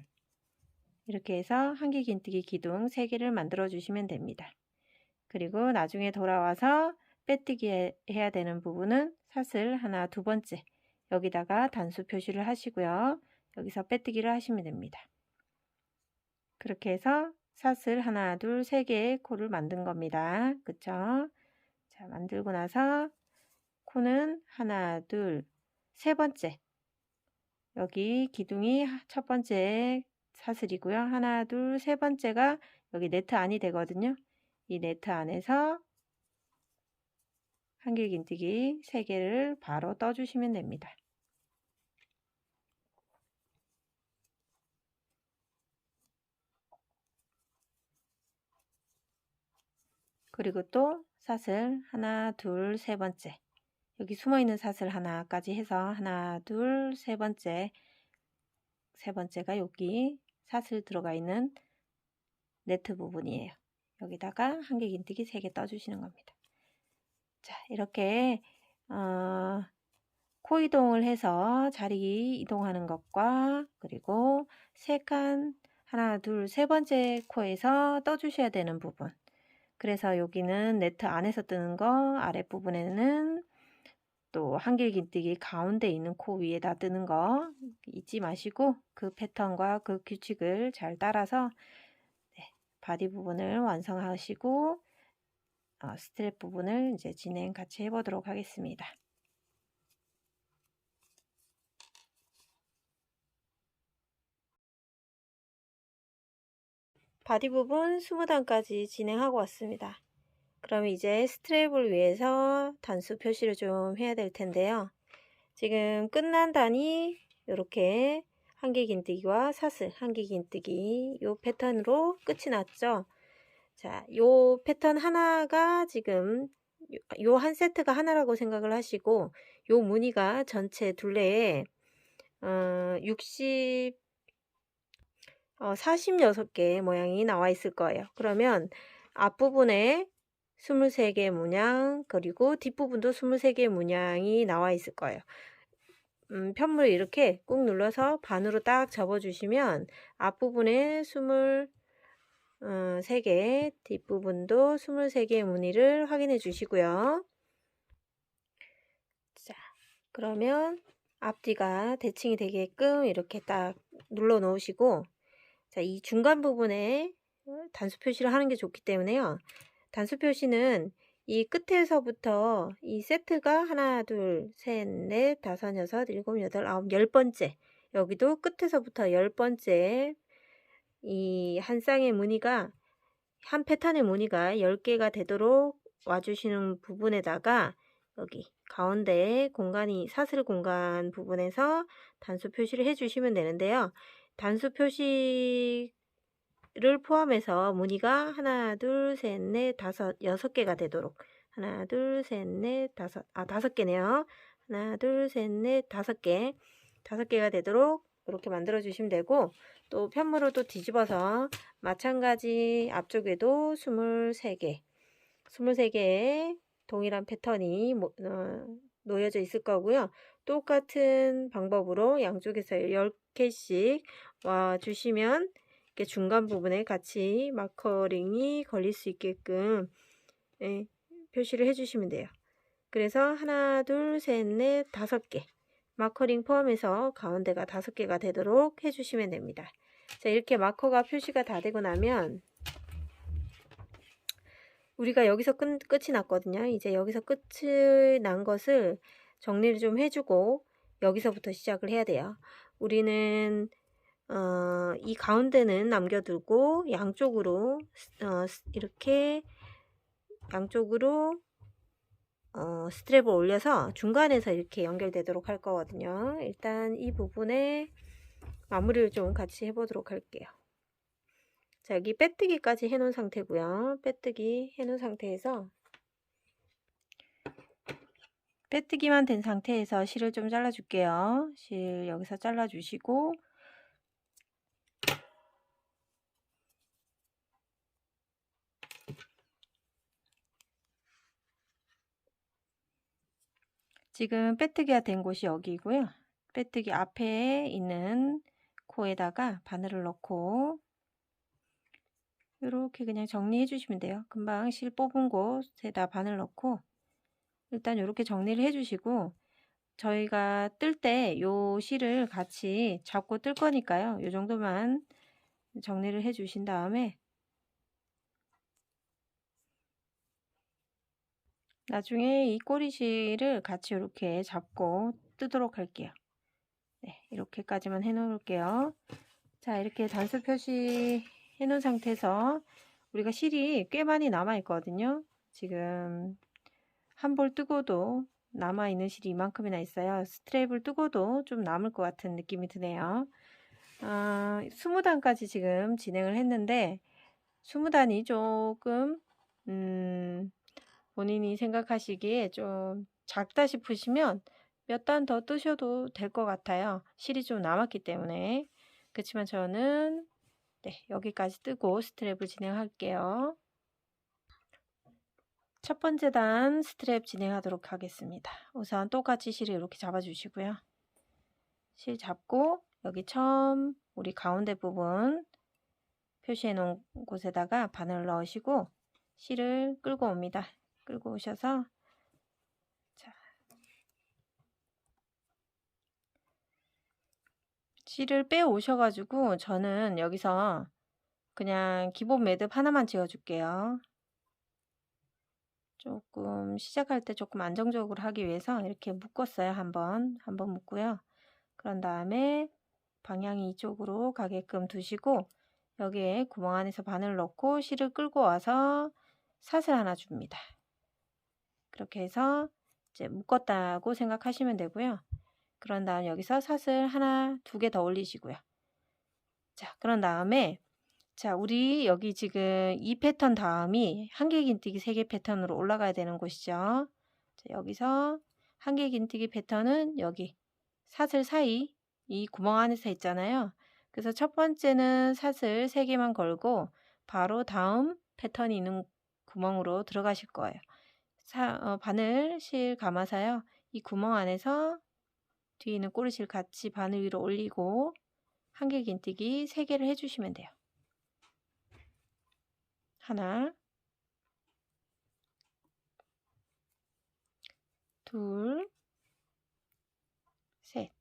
이렇게 해서 한길긴뜨기 기둥 3개를 만들어 주시면 됩니다. 그리고 나중에 돌아와서 빼뜨기 해야 되는 부분은 사슬 하나, 2번째 여기다가 단수 표시를 하시고요. 여기서 빼뜨기를 하시면 됩니다. 그렇게 해서 사슬 하나, 둘, 3개의 코를 만든 겁니다. 그쵸? 자, 만들고 나서 코는 하나, 둘, 3번째. 여기 기둥이 첫 번째 사슬이고요. 하나, 둘, 3번째가 여기 네트 안이 되거든요. 이 네트 안에서 한길긴뜨기 3개를 바로 떠주시면 됩니다. 그리고 또 사슬 하나, 둘, 3번째. 여기 숨어있는 사슬 하나까지 해서 하나, 둘, 3번째. 3번째가 여기 사슬 들어가 있는 네트 부분이에요. 여기다가 한길긴뜨기 3개 떠주시는 겁니다. 자, 이렇게 코 이동을 해서 자리 이동하는 것과 그리고 3칸 하나, 둘, 3번째 코에서 떠주셔야 되는 부분. 그래서 여기는 네트 안에서 뜨는 거, 아랫부분에는 또 한길긴뜨기 가운데 있는 코 위에다 뜨는 거 잊지 마시고 그 패턴과 그 규칙을 잘 따라서 바디 부분을 완성하시고 스트랩 부분을 이제 진행 같이 해보도록 하겠습니다. 바디 부분 20단까지 진행하고 왔습니다. 그럼 이제 스트랩을 위해서 단수 표시를 좀 해야 될 텐데요. 지금 끝난 단이 이렇게 한길긴뜨기와 사슬, 한길긴뜨기 요 패턴으로 끝이 났죠. 자, 요 패턴 하나가 지금 요 한 세트가 하나라고 생각을 하시고 요 무늬가 전체 둘레에 46개 모양이 나와 있을 거예요. 그러면 앞부분에 23개 문양, 그리고 뒷부분도 23개 문양이 나와 있을 거예요. 편물을 이렇게 꾹 눌러서 반으로 딱 접어주시면 앞부분에 23개, 뒷부분도 23개의 무늬를 확인해 주시고요. 자, 그러면 앞뒤가 대칭이 되게끔 이렇게 딱 눌러 놓으시고, 자, 이 중간 부분에 단수 표시를 하는 게 좋기 때문에요. 단수 표시는 이 끝에서부터 이 세트가 하나, 둘, 셋, 넷, 다섯, 여섯, 일곱, 여덟, 아홉, 10번째. 여기도 끝에서부터 10번째 이 한 쌍의 무늬가 한 패턴의 무늬가 10개가 되도록 와주시는 부분에다가 여기 가운데 공간이 사슬 공간 부분에서 단수 표시를 해주시면 되는데요. 단수 표시를 포함해서 무늬가 하나, 둘, 셋, 넷, 다섯, 6개가 되도록 하나, 둘, 셋, 넷, 다섯, 5개네요. 하나, 둘, 셋, 넷, 5개, 5개가 되도록 이렇게 만들어 주시면 되고, 또 편물을 또 뒤집어서 마찬가지 앞쪽에도 23개, 23개의 동일한 패턴이 놓여져 있을 거고요. 똑같은 방법으로 양쪽에서 10개씩 와 주시면 이렇게 중간 부분에 같이 마커링이 걸릴 수 있게끔 표시를 해주시면 돼요. 그래서 하나, 둘, 셋, 넷, 5개 마커링 포함해서 가운데가 5개가 되도록 해주시면 됩니다. 자, 이렇게 마커가 표시가 다 되고 나면 우리가 여기서 끝이 났거든요. 이제 여기서 끝이 난 것을 정리를 좀 해주고 여기서부터 시작을 해야 돼요. 우리는 이 가운데는 남겨두고 양쪽으로 이렇게 양쪽으로 스트랩을 올려서 중간에서 이렇게 연결되도록 할 거거든요. 일단 이 부분에 마무리를 좀 같이 해보도록 할게요. 자, 여기 빼뜨기까지 해놓은 상태고요. 빼뜨기 해놓은 상태에서 빼뜨기만 된 상태에서 실을 좀 잘라줄게요. 실 여기서 잘라주시고 지금 빼뜨기가 된 곳이 여기고요. 빼뜨기 앞에 있는 코에다가 바늘을 넣고 이렇게 그냥 정리해 주시면 돼요. 금방 실 뽑은 곳에다 바늘 넣고 일단 이렇게 정리를 해 주시고 저희가 뜰 때 요 실을 같이 잡고 뜰 거니까요. 요 정도만 정리를 해 주신 다음에 나중에 이 꼬리실을 같이 이렇게 잡고 뜨도록 할게요. 네, 이렇게까지만 해 놓을게요. 자, 이렇게 단수 표시 해 놓은 상태에서 우리가 실이 꽤 많이 남아 있거든요. 지금 한 볼 뜨고도 남아 있는 실이 이만큼이나 있어요. 스트랩을 뜨고도 좀 남을 것 같은 느낌이 드네요. 20단까지 지금 진행을 했는데 20단이 조금 본인이 생각하시기에 좀 작다 싶으시면 몇 단 더 뜨셔도 될 것 같아요. 실이 좀 남았기 때문에. 그렇지만 저는 여기까지 뜨고 스트랩을 진행할게요. 첫 번째 단 스트랩 진행하도록 하겠습니다. 우선 똑같이 실을 이렇게 잡아주시고요. 실 잡고 여기 처음 우리 가운데 부분 표시해 놓은 곳에다가 바늘 넣으시고 실을 끌고 옵니다. 끌고 오셔서 자, 실을 빼 오셔가지고 저는 여기서 그냥 기본 매듭 하나만 지어 줄게요. 조금 시작할 때 조금 안정적으로 하기 위해서 이렇게 묶었어요. 한번 묶고요. 그런 다음에 방향이 이쪽으로 가게끔 두시고 여기에 구멍 안에서 바늘 넣고 실을 끌고 와서 사슬 하나 줍니다. 그렇게 해서 이제 묶었다고 생각하시면 되고요. 그런 다음 여기서 사슬 하나, 두 개 더 올리시고요. 자, 그런 다음에 자, 우리 여기 지금 이 패턴 다음이 한길긴뜨기 3개 패턴으로 올라가야 되는 곳이죠. 자, 여기서 한길긴뜨기 패턴은 여기 사슬 사이 이 구멍 안에서 있잖아요. 그래서 첫 번째는 사슬 3개만 걸고 바로 다음 패턴이 있는 구멍으로 들어가실 거예요. 바늘 실 감아서요. 이 구멍 안에서 뒤에 있는 꼬리실 같이 바늘 위로 올리고 한길긴뜨기 3개를 해주시면 돼요. 하나, 둘, 셋.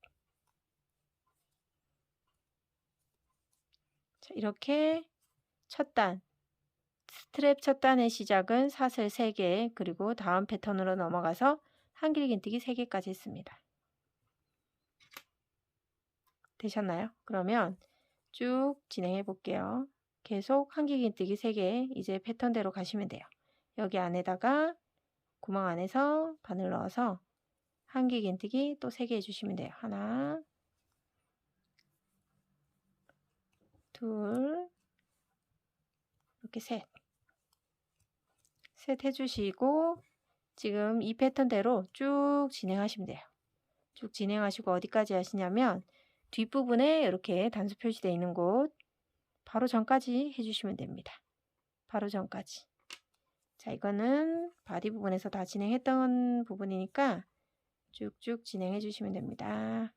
자, 이렇게 첫 단, 스트랩 첫 단의 시작은 사슬 3개, 그리고 다음 패턴으로 넘어가서 한길긴뜨기 3개까지 했습니다. 되셨나요? 그러면 쭉 진행해 볼게요. 계속 한길긴뜨기 3개, 이제 패턴대로 가시면 돼요. 여기 안에다가 구멍 안에서 바늘 넣어서 한길긴뜨기 또 3개 해주시면 돼요. 하나, 둘, 이렇게 셋 해주시고 지금 이 패턴대로 쭉 진행하시면 돼요. 쭉 진행하시고 어디까지 하시냐면 뒷부분에 이렇게 단수 표시되어 있는 곳 바로 전까지 해주시면 됩니다. 바로 전까지. 자, 이거는 바디 부분에서 다 진행했던 부분이니까 쭉쭉 진행해 주시면 됩니다.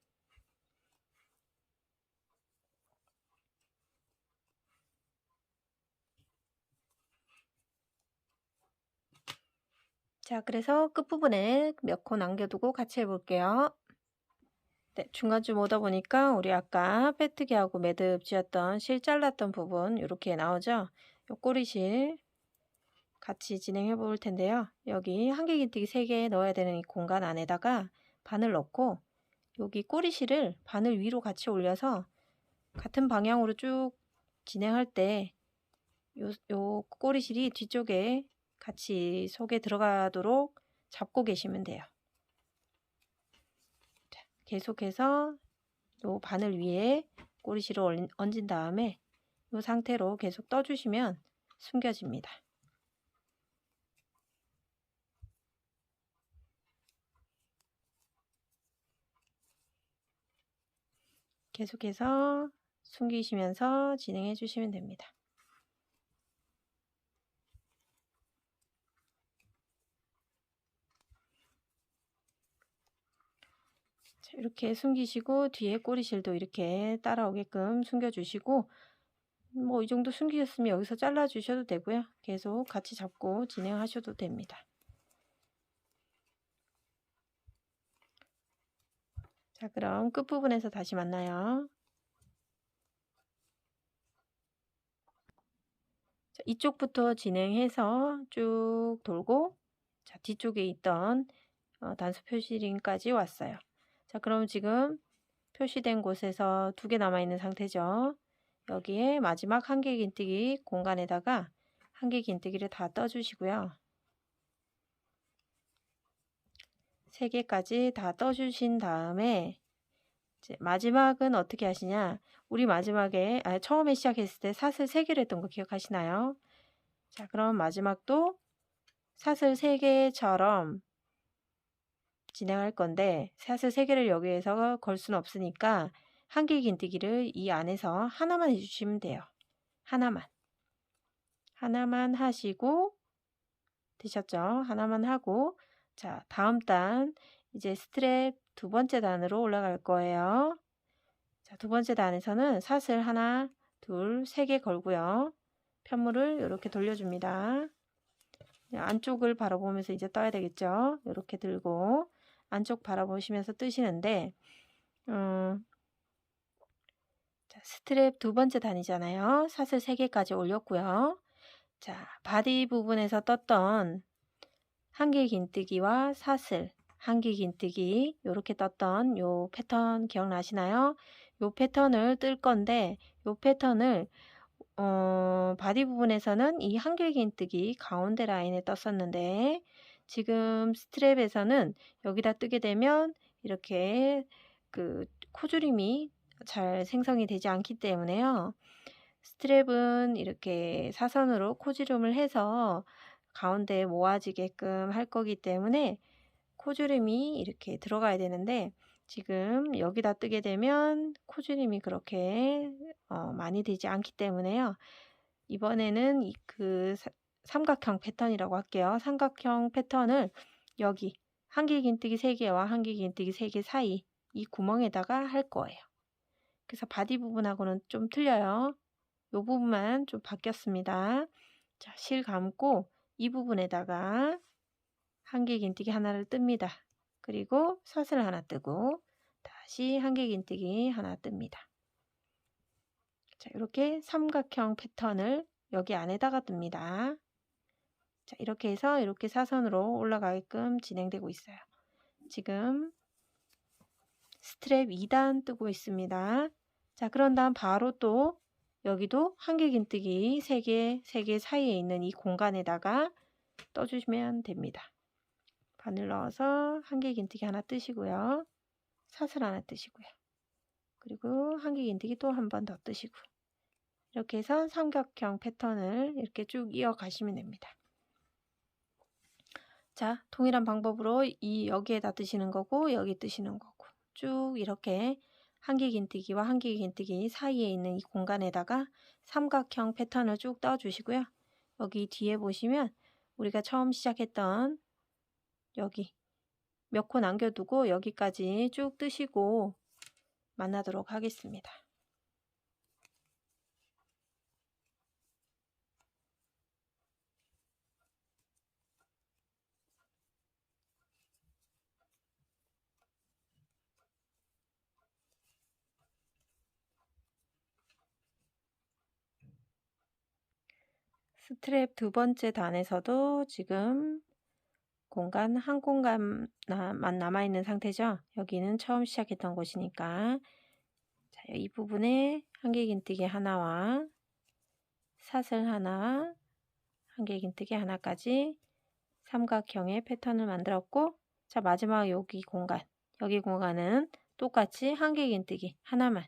자, 그래서 끝부분에 몇 코 남겨두고 같이 해볼게요. 네, 중간쯤 오다 보니까 우리 아까 빼뜨기하고 매듭 지었던 실 잘랐던 부분 이렇게 나오죠? 요 꼬리실 같이 진행해 볼 텐데요. 여기 한길긴뜨기 3개 넣어야 되는 이 공간 안에다가 바늘 넣고 여기 꼬리실을 바늘 위로 같이 올려서 같은 방향으로 쭉 진행할 때 요 꼬리실이 뒤쪽에 같이 속에 들어가도록 잡고 계시면 돼요. 계속해서 요 바늘 위에 꼬리실을 얹은 다음에 이 상태로 계속 떠주시면 숨겨집니다. 계속해서 숨기시면서 진행해 주시면 됩니다. 자, 이렇게 숨기시고 뒤에 꼬리실도 이렇게 따라오게끔 숨겨주시고 뭐 이 정도 숨기셨으면 여기서 잘라 주셔도 되고요. 계속 같이 잡고 진행하셔도 됩니다. 자, 그럼 끝부분에서 다시 만나요. 자, 이쪽부터 진행해서 쭉 돌고 자, 뒤쪽에 있던 단수 표시링까지 왔어요. 자, 그럼 지금 표시된 곳에서 2개 남아있는 상태죠. 여기에 마지막 한 개 긴뜨기 공간에다가 한 개 긴뜨기를 다 떠주시고요. 3개까지 다 떠주신 다음에 이제 마지막은 어떻게 하시냐? 우리 마지막에 처음에 시작했을 때 사슬 3개를 했던 거 기억하시나요? 자, 그럼 마지막도 사슬 3개처럼 진행할 건데 사슬 3개를 여기에서 걸 수는 없으니까 한 개 긴뜨기를 이 안에서 하나만 해주시면 돼요. 하나만 하시고 되셨죠? 하나만 하고 자, 다음 단 이제 스트랩 2번째 단으로 올라갈 거예요. 자, 2번째 단에서는 사슬 하나, 둘, 3개 걸고요. 편물을 이렇게 돌려줍니다. 안쪽을 바라보면서 이제 떠야 되겠죠? 이렇게 들고 안쪽 바라보시면서 뜨시는데 자, 스트랩 2번째 단이잖아요. 사슬 3개까지 올렸고요. 자, 바디 부분에서 떴던 한 개 긴뜨기와 사슬 한 개 긴뜨기 이렇게 떴던 요 패턴 기억나시나요? 요 패턴을 뜰 건데 요 패턴을 바디 부분에서는 이 한 개 긴뜨기 가운데 라인에 떴었는데 지금 스트랩에서는 여기다 뜨게 되면 이렇게 그 코주림이 잘 생성이 되지 않기 때문에요. 스트랩은 이렇게 사선으로 코주름을 해서 가운데에 모아지게끔 할 거기 때문에 코주름이 이렇게 들어가야 되는데 지금 여기다 뜨게 되면 코주림이 그렇게 많이 되지 않기 때문에요. 이번에는 그 삼각형 패턴이라고 할게요. 삼각형 패턴을 여기 한 개 긴뜨기 3개와 한 개 긴뜨기 3개 사이 이 구멍에다가 할 거예요. 그래서 바디 부분하고는 좀 틀려요. 이 부분만 좀 바뀌었습니다. 자, 실 감고 이 부분에다가 한 개 긴뜨기 하나를 뜹니다. 그리고 사슬 하나 뜨고 다시 한 개 긴뜨기 하나 뜹니다. 자, 이렇게 삼각형 패턴을 여기 안에다가 뜹니다. 자, 이렇게 해서 이렇게 사선으로 올라가게끔 진행되고 있어요. 지금 스트랩 2단 뜨고 있습니다. 자, 그런 다음 바로 또 여기도 한 개 긴뜨기 3개 사이에 있는 이 공간에다가 떠주시면 됩니다. 바늘 넣어서 한 개 긴뜨기 하나 뜨시고요. 사슬 하나 뜨시고요. 그리고 한 개 긴뜨기 또 한 번 더 뜨시고 이렇게 해서 삼각형 패턴을 이렇게 쭉 이어가시면 됩니다. 자, 동일한 방법으로 여기에다 뜨시는 거고 여기 뜨시는 거고 쭉 이렇게 한 개 긴뜨기와 한 개 긴뜨기 사이에 있는 이 공간에다가 삼각형 패턴을 쭉 떠주시고요. 여기 뒤에 보시면 우리가 처음 시작했던 여기 몇 코 남겨두고 여기까지 쭉 뜨시고 만나도록 하겠습니다. 스트랩 2번째 단에서도 지금 한 공간만 남아있는 상태죠. 여기는 처음 시작했던 곳이니까 자, 이 부분에 한 개 긴뜨기 하나와 사슬 하나, 한 개 긴뜨기 하나까지 삼각형의 패턴을 만들었고 자, 마지막 여기 공간은 똑같이 한 개 긴뜨기 하나만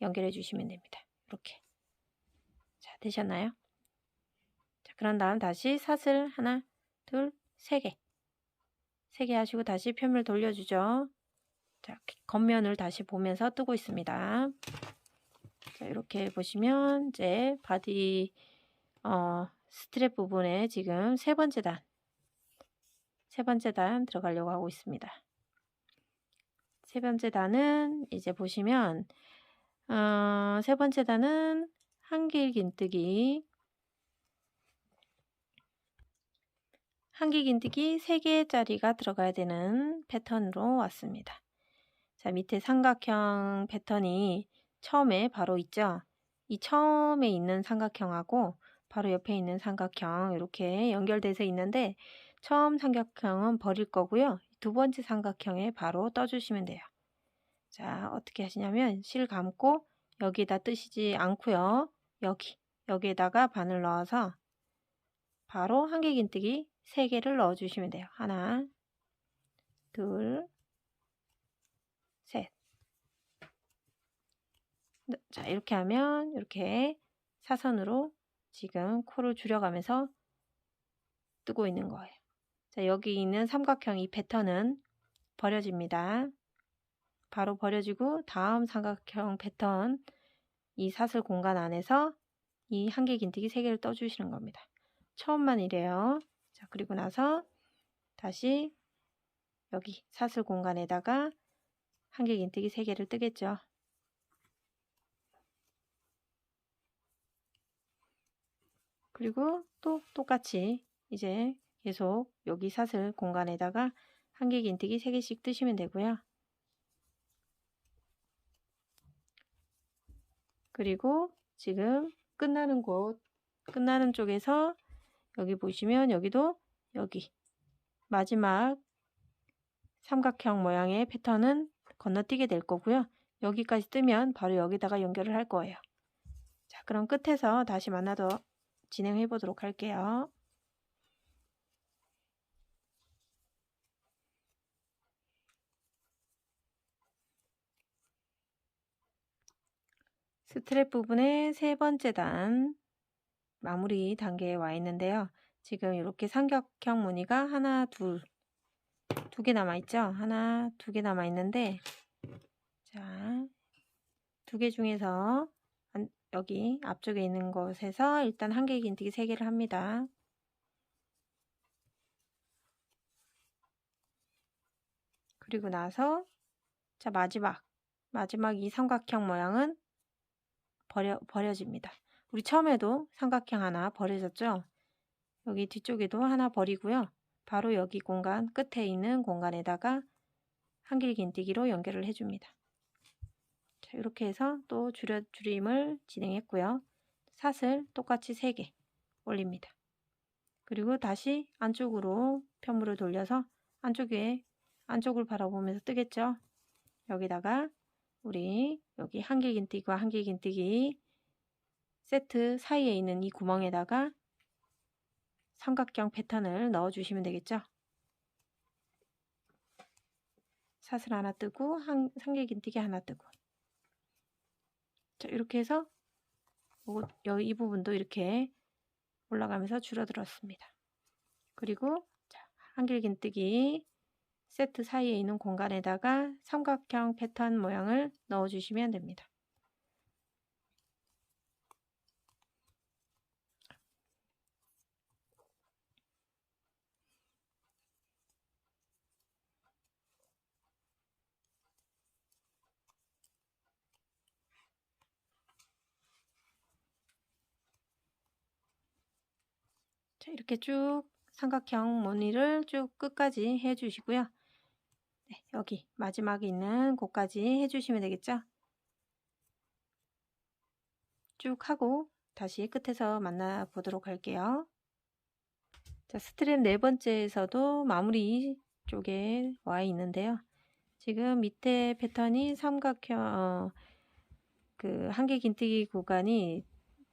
연결해 주시면 됩니다. 이렇게 되셨나요? 자, 그런 다음 다시 사슬 하나, 둘, 세 개. 3개 하시고 다시 편물 돌려주죠. 자, 겉면을 다시 보면서 뜨고 있습니다. 자, 이렇게 보시면 이제 바디 스트랩 부분에 지금 세 번째 단 들어가려고 하고 있습니다. 세 번째 단은 이제 보시면 세 번째 단은 한길 긴뜨기 3개짜리가 들어가야 되는 패턴으로 왔습니다. 자, 밑에 삼각형 패턴이 처음에 바로 있죠. 이 처음에 있는 삼각형하고 바로 옆에 있는 삼각형 이렇게 연결돼서 있는데 처음 삼각형은 버릴 거고요. 두 번째 삼각형에 바로 떠주시면 돼요. 자, 어떻게 하시냐면 실 감고 여기다 뜨시지 않고요. 여기에다가 바늘 넣어서 바로 한길긴뜨기 3개를 넣어주시면 돼요. 하나, 둘, 셋. 자, 이렇게 하면 이렇게 사선으로 지금 코를 줄여가면서 뜨고 있는 거예요. 자, 여기 있는 삼각형 이 패턴은 버려집니다. 바로 버려지고 다음 삼각형 패턴 이 사슬 공간 안에서 이 한길긴뜨기 3개를 떠주시는 겁니다. 처음만 이래요. 자, 그리고 나서 다시 여기 사슬 공간에다가 한길긴뜨기 3개를 뜨겠죠. 그리고 또 똑같이 이제 계속 여기 사슬 공간에다가 한길긴뜨기 3개씩 뜨시면 되고요. 그리고 지금 끝나는 쪽에서 여기 보시면 여기도 여기 마지막 삼각형 모양의 패턴은 건너뛰게 될 거고요. 여기까지 뜨면 바로 여기다가 연결을 할 거예요. 자, 그럼 끝에서 다시 만나서 진행해 보도록 할게요. 스트랩 부분의 세 번째 단 마무리 단계에 와 있는데요. 지금 이렇게 삼각형 무늬가 하나, 두 개 남아 있죠. 하나, 2개 남아 있는데 자, 2개 중에서 여기 앞쪽에 있는 곳에서 일단 한길긴뜨기 3개를 합니다. 그리고 나서 자, 마지막 이 삼각형 모양은 버려집니다. 우리 처음에도 삼각형 하나 버려졌죠. 여기 뒤쪽에도 하나 버리고요. 바로 여기 공간 끝에 있는 공간에다가 한길긴뜨기로 연결을 해줍니다. 자, 이렇게 해서 또 줄임을 진행했고요. 사슬 똑같이 3개 올립니다. 그리고 다시 안쪽으로 편물을 돌려서 안쪽을 바라보면서 뜨겠죠. 여기다가 우리 여기 한길긴뜨기와 한길긴뜨기 세트 사이에 있는 이 구멍에다가 삼각형 패턴을 넣어 주시면 되겠죠. 사슬 하나 뜨고 한길긴뜨기 하나 뜨고 자, 이렇게 해서 이 부분도 이렇게 올라가면서 줄어들었습니다. 그리고 자, 한길긴뜨기 세트 사이에 있는 공간에다가 삼각형 패턴 모양을 넣어 주시면 됩니다. 자, 이렇게 쭉 삼각형 무늬를 쭉 끝까지 해주시고요. 네, 여기 마지막에 있는 곳까지 해주시면 되겠죠. 쭉 하고 다시 끝에서 만나보도록 할게요. 자, 스트랩 네 번째에서도 마무리 쪽에 와 있는데요. 지금 밑에 패턴이 삼각형 그 한길긴뜨기 구간이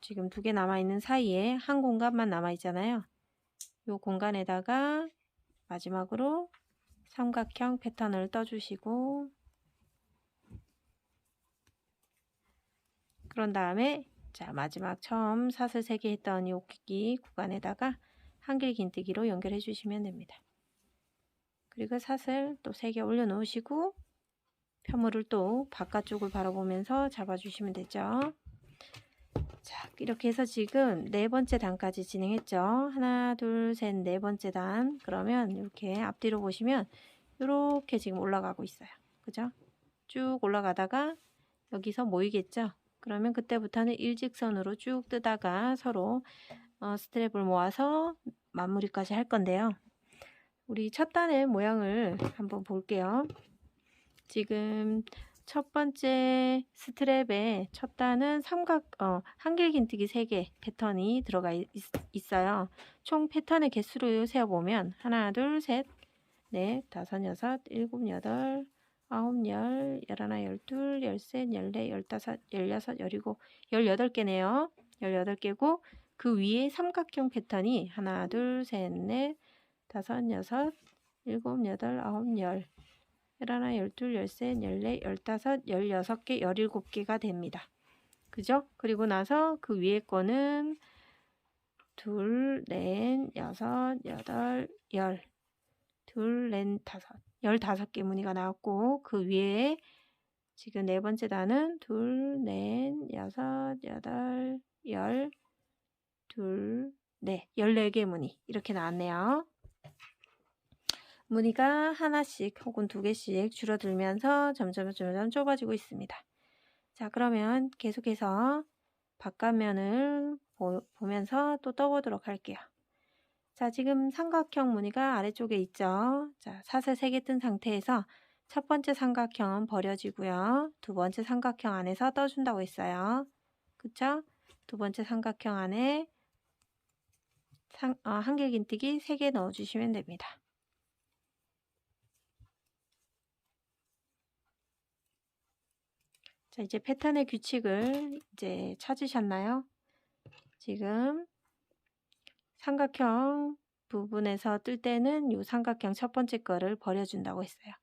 지금 2개 남아있는 사이에 한 공간만 남아있잖아요. 이 공간에다가 마지막으로 삼각형 패턴을 떠주시고 그런 다음에 자, 자, 마지막 처음 사슬 3개 했던 이 옷깃 구간에다가 한길긴뜨기로 연결해 주시면 됩니다. 그리고 사슬 또 3개 올려 놓으시고 편물을 또 바깥쪽을 바라보면서 잡아주시면 되죠. 자, 이렇게 해서 지금 4번째 단까지 진행했죠. 하나, 둘, 셋, 4번째 단. 그러면 이렇게 앞뒤로 보시면 이렇게 지금 올라가고 있어요. 그죠? 쭉 올라가다가 여기서 모이겠죠. 그러면 그때부터는 일직선으로 쭉 뜨다가 서로 스트랩을 모아서 마무리까지 할 건데요. 우리 첫 단의 모양을 한번 볼게요. 지금 첫 번째 스트랩의 첫 단은 한길긴뜨기 3개 패턴이 들어가 있어요. 총 패턴의 개수를 세어보면 하나, 둘, 셋, 넷, 다섯, 여섯, 일곱, 여덟, 아홉, 열, 열하나, 열둘, 열셋, 열넷, 열다섯, 열여섯, 열일곱, 18개네요. 18개고 그 위에 삼각형 패턴이 하나, 둘, 셋, 넷, 다섯, 여섯, 일곱, 여덟, 아홉, 열, 열하나, 열둘, 열셋, 열넷, 열다섯, 16개, 17개가 됩니다. 그죠? 그리고 나서 그 위에 거는 둘, 넷, 여섯, 여덟, 열, 둘, 넷, 다섯, 15개 무늬가 나왔고 그 위에 지금 4번째 단은 둘, 넷, 여섯, 여덟, 열, 둘, 넷, 14개 무늬 이렇게 나왔네요. 무늬가 하나씩 혹은 2개씩 줄어들면서 점점 좁아지고 있습니다. 자, 그러면 계속해서 바깥면을 보면서 또 떠보도록 할게요. 자, 지금 삼각형 무늬가 아래쪽에 있죠. 자, 사슬 3개 뜬 상태에서 첫 번째 삼각형은 버려지고요. 두 번째 삼각형 안에서 떠준다고 했어요. 그쵸? 두 번째 삼각형 안에 한길긴뜨기 3개 넣어주시면 됩니다. 자, 이제 패턴의 규칙을 이제 찾으셨나요? 지금 삼각형 부분에서 뜰 때는 이 삼각형 첫 번째 거를 버려준다고 했어요.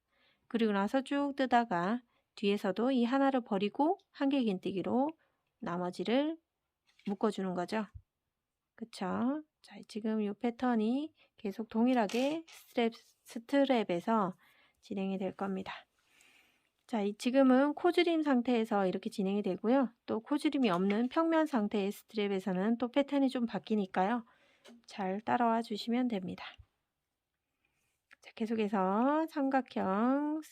그리고 나서 쭉 뜨다가 뒤에서도 이 하나를 버리고 한길긴뜨기로 나머지를 묶어주는 거죠. 그쵸? 자, 지금 이 패턴이 계속 동일하게 스트랩에서 진행이 될 겁니다. 자, 지금은 코줄임 상태에서 이렇게 진행이 되고요. 또 코줄임이 없는 평면 상태의 스트랩에서는 또 패턴이 좀 바뀌니까요. 잘 따라와 주시면 됩니다. 자, 계속해서 삼각형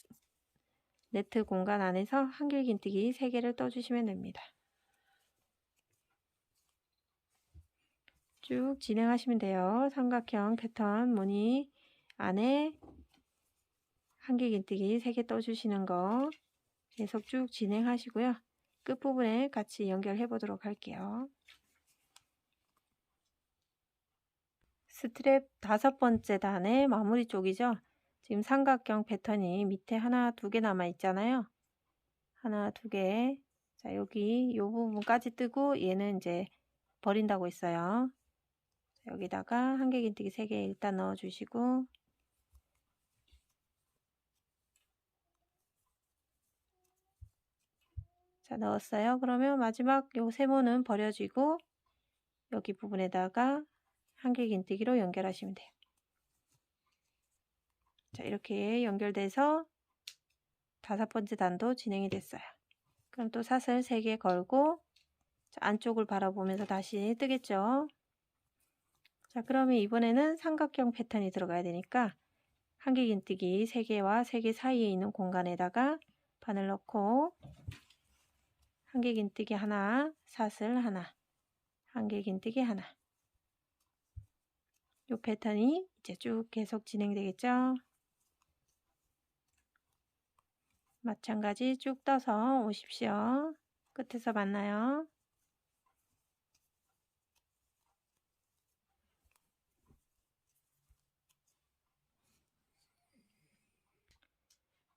네트 공간 안에서 한길긴뜨기 3개를 떠주시면 됩니다. 쭉 진행하시면 돼요. 삼각형 패턴 무늬 안에 한길긴뜨기 3개 떠주시는 거 계속 쭉 진행하시고요. 끝부분에 같이 연결해 보도록 할게요. 스트랩 5번째 단의 마무리 쪽이죠. 지금 삼각형 패턴이 밑에 하나, 2개 남아 있잖아요. 하나, 2개. 자, 여기 이 부분까지 뜨고 얘는 이제 버린다고 했어요. 자, 여기다가 한길긴뜨기 3개 일단 넣어 주시고 자, 넣었어요. 그러면 마지막 요 세모는 버려지고 여기 부분에다가 한길긴뜨기로 연결하시면 돼요. 자, 이렇게 연결돼서 5번째 단도 진행이 됐어요. 그럼 또 사슬 3개 걸고 자, 안쪽을 바라보면서 다시 뜨겠죠. 자, 그러면 이번에는 삼각형 패턴이 들어가야 되니까 한길긴뜨기 3개와 3개 사이에 있는 공간에다가 바늘 넣고 한길긴뜨기 하나, 사슬 하나, 한길긴뜨기 하나. 이 패턴이 이제 쭉 계속 진행되겠죠. 마찬가지 쭉 떠서 오십시오. 끝에서 만나요.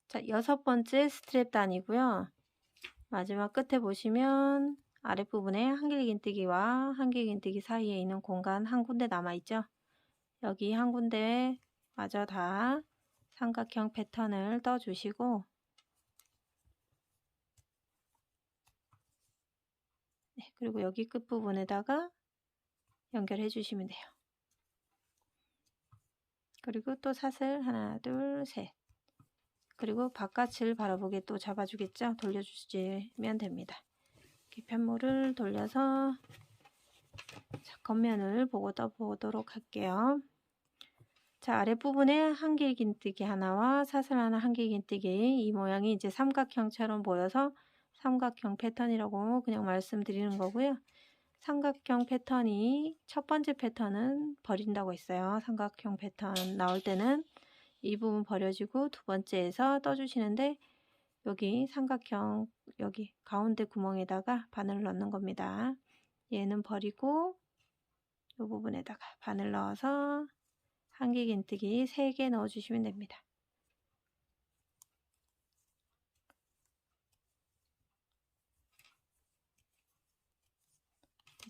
자, 6번째 스트랩 단이고요. 마지막 끝에 보시면 아랫부분에 한길긴뜨기와 한길긴뜨기 사이에 있는 공간 한 군데 남아있죠. 여기 한 군데에 마저 다 삼각형 패턴을 떠주시고 네, 그리고 여기 끝부분에다가 연결해 주시면 돼요. 그리고 또 사슬 하나, 둘, 셋. 그리고 바깥을 바라보게 또 잡아주겠죠? 돌려주시면 됩니다. 이렇게 편물을 돌려서 자, 겉면을 보고 떠보도록 할게요. 자, 아랫부분에 한길긴뜨기 하나와 사슬 하나 한길긴뜨기, 이 모양이 이제 삼각형처럼 보여서 삼각형 패턴이라고 그냥 말씀드리는 거고요. 삼각형 패턴이 첫 번째 패턴은 버린다고 했어요. 삼각형 패턴 나올 때는 이 부분 버려지고 두 번째에서 떠주시는데, 여기 삼각형 여기 가운데 구멍에다가 바늘을 넣는 겁니다. 얘는 버리고 이 부분에다가 바늘 넣어서 한길긴뜨기 3개 넣어주시면 됩니다.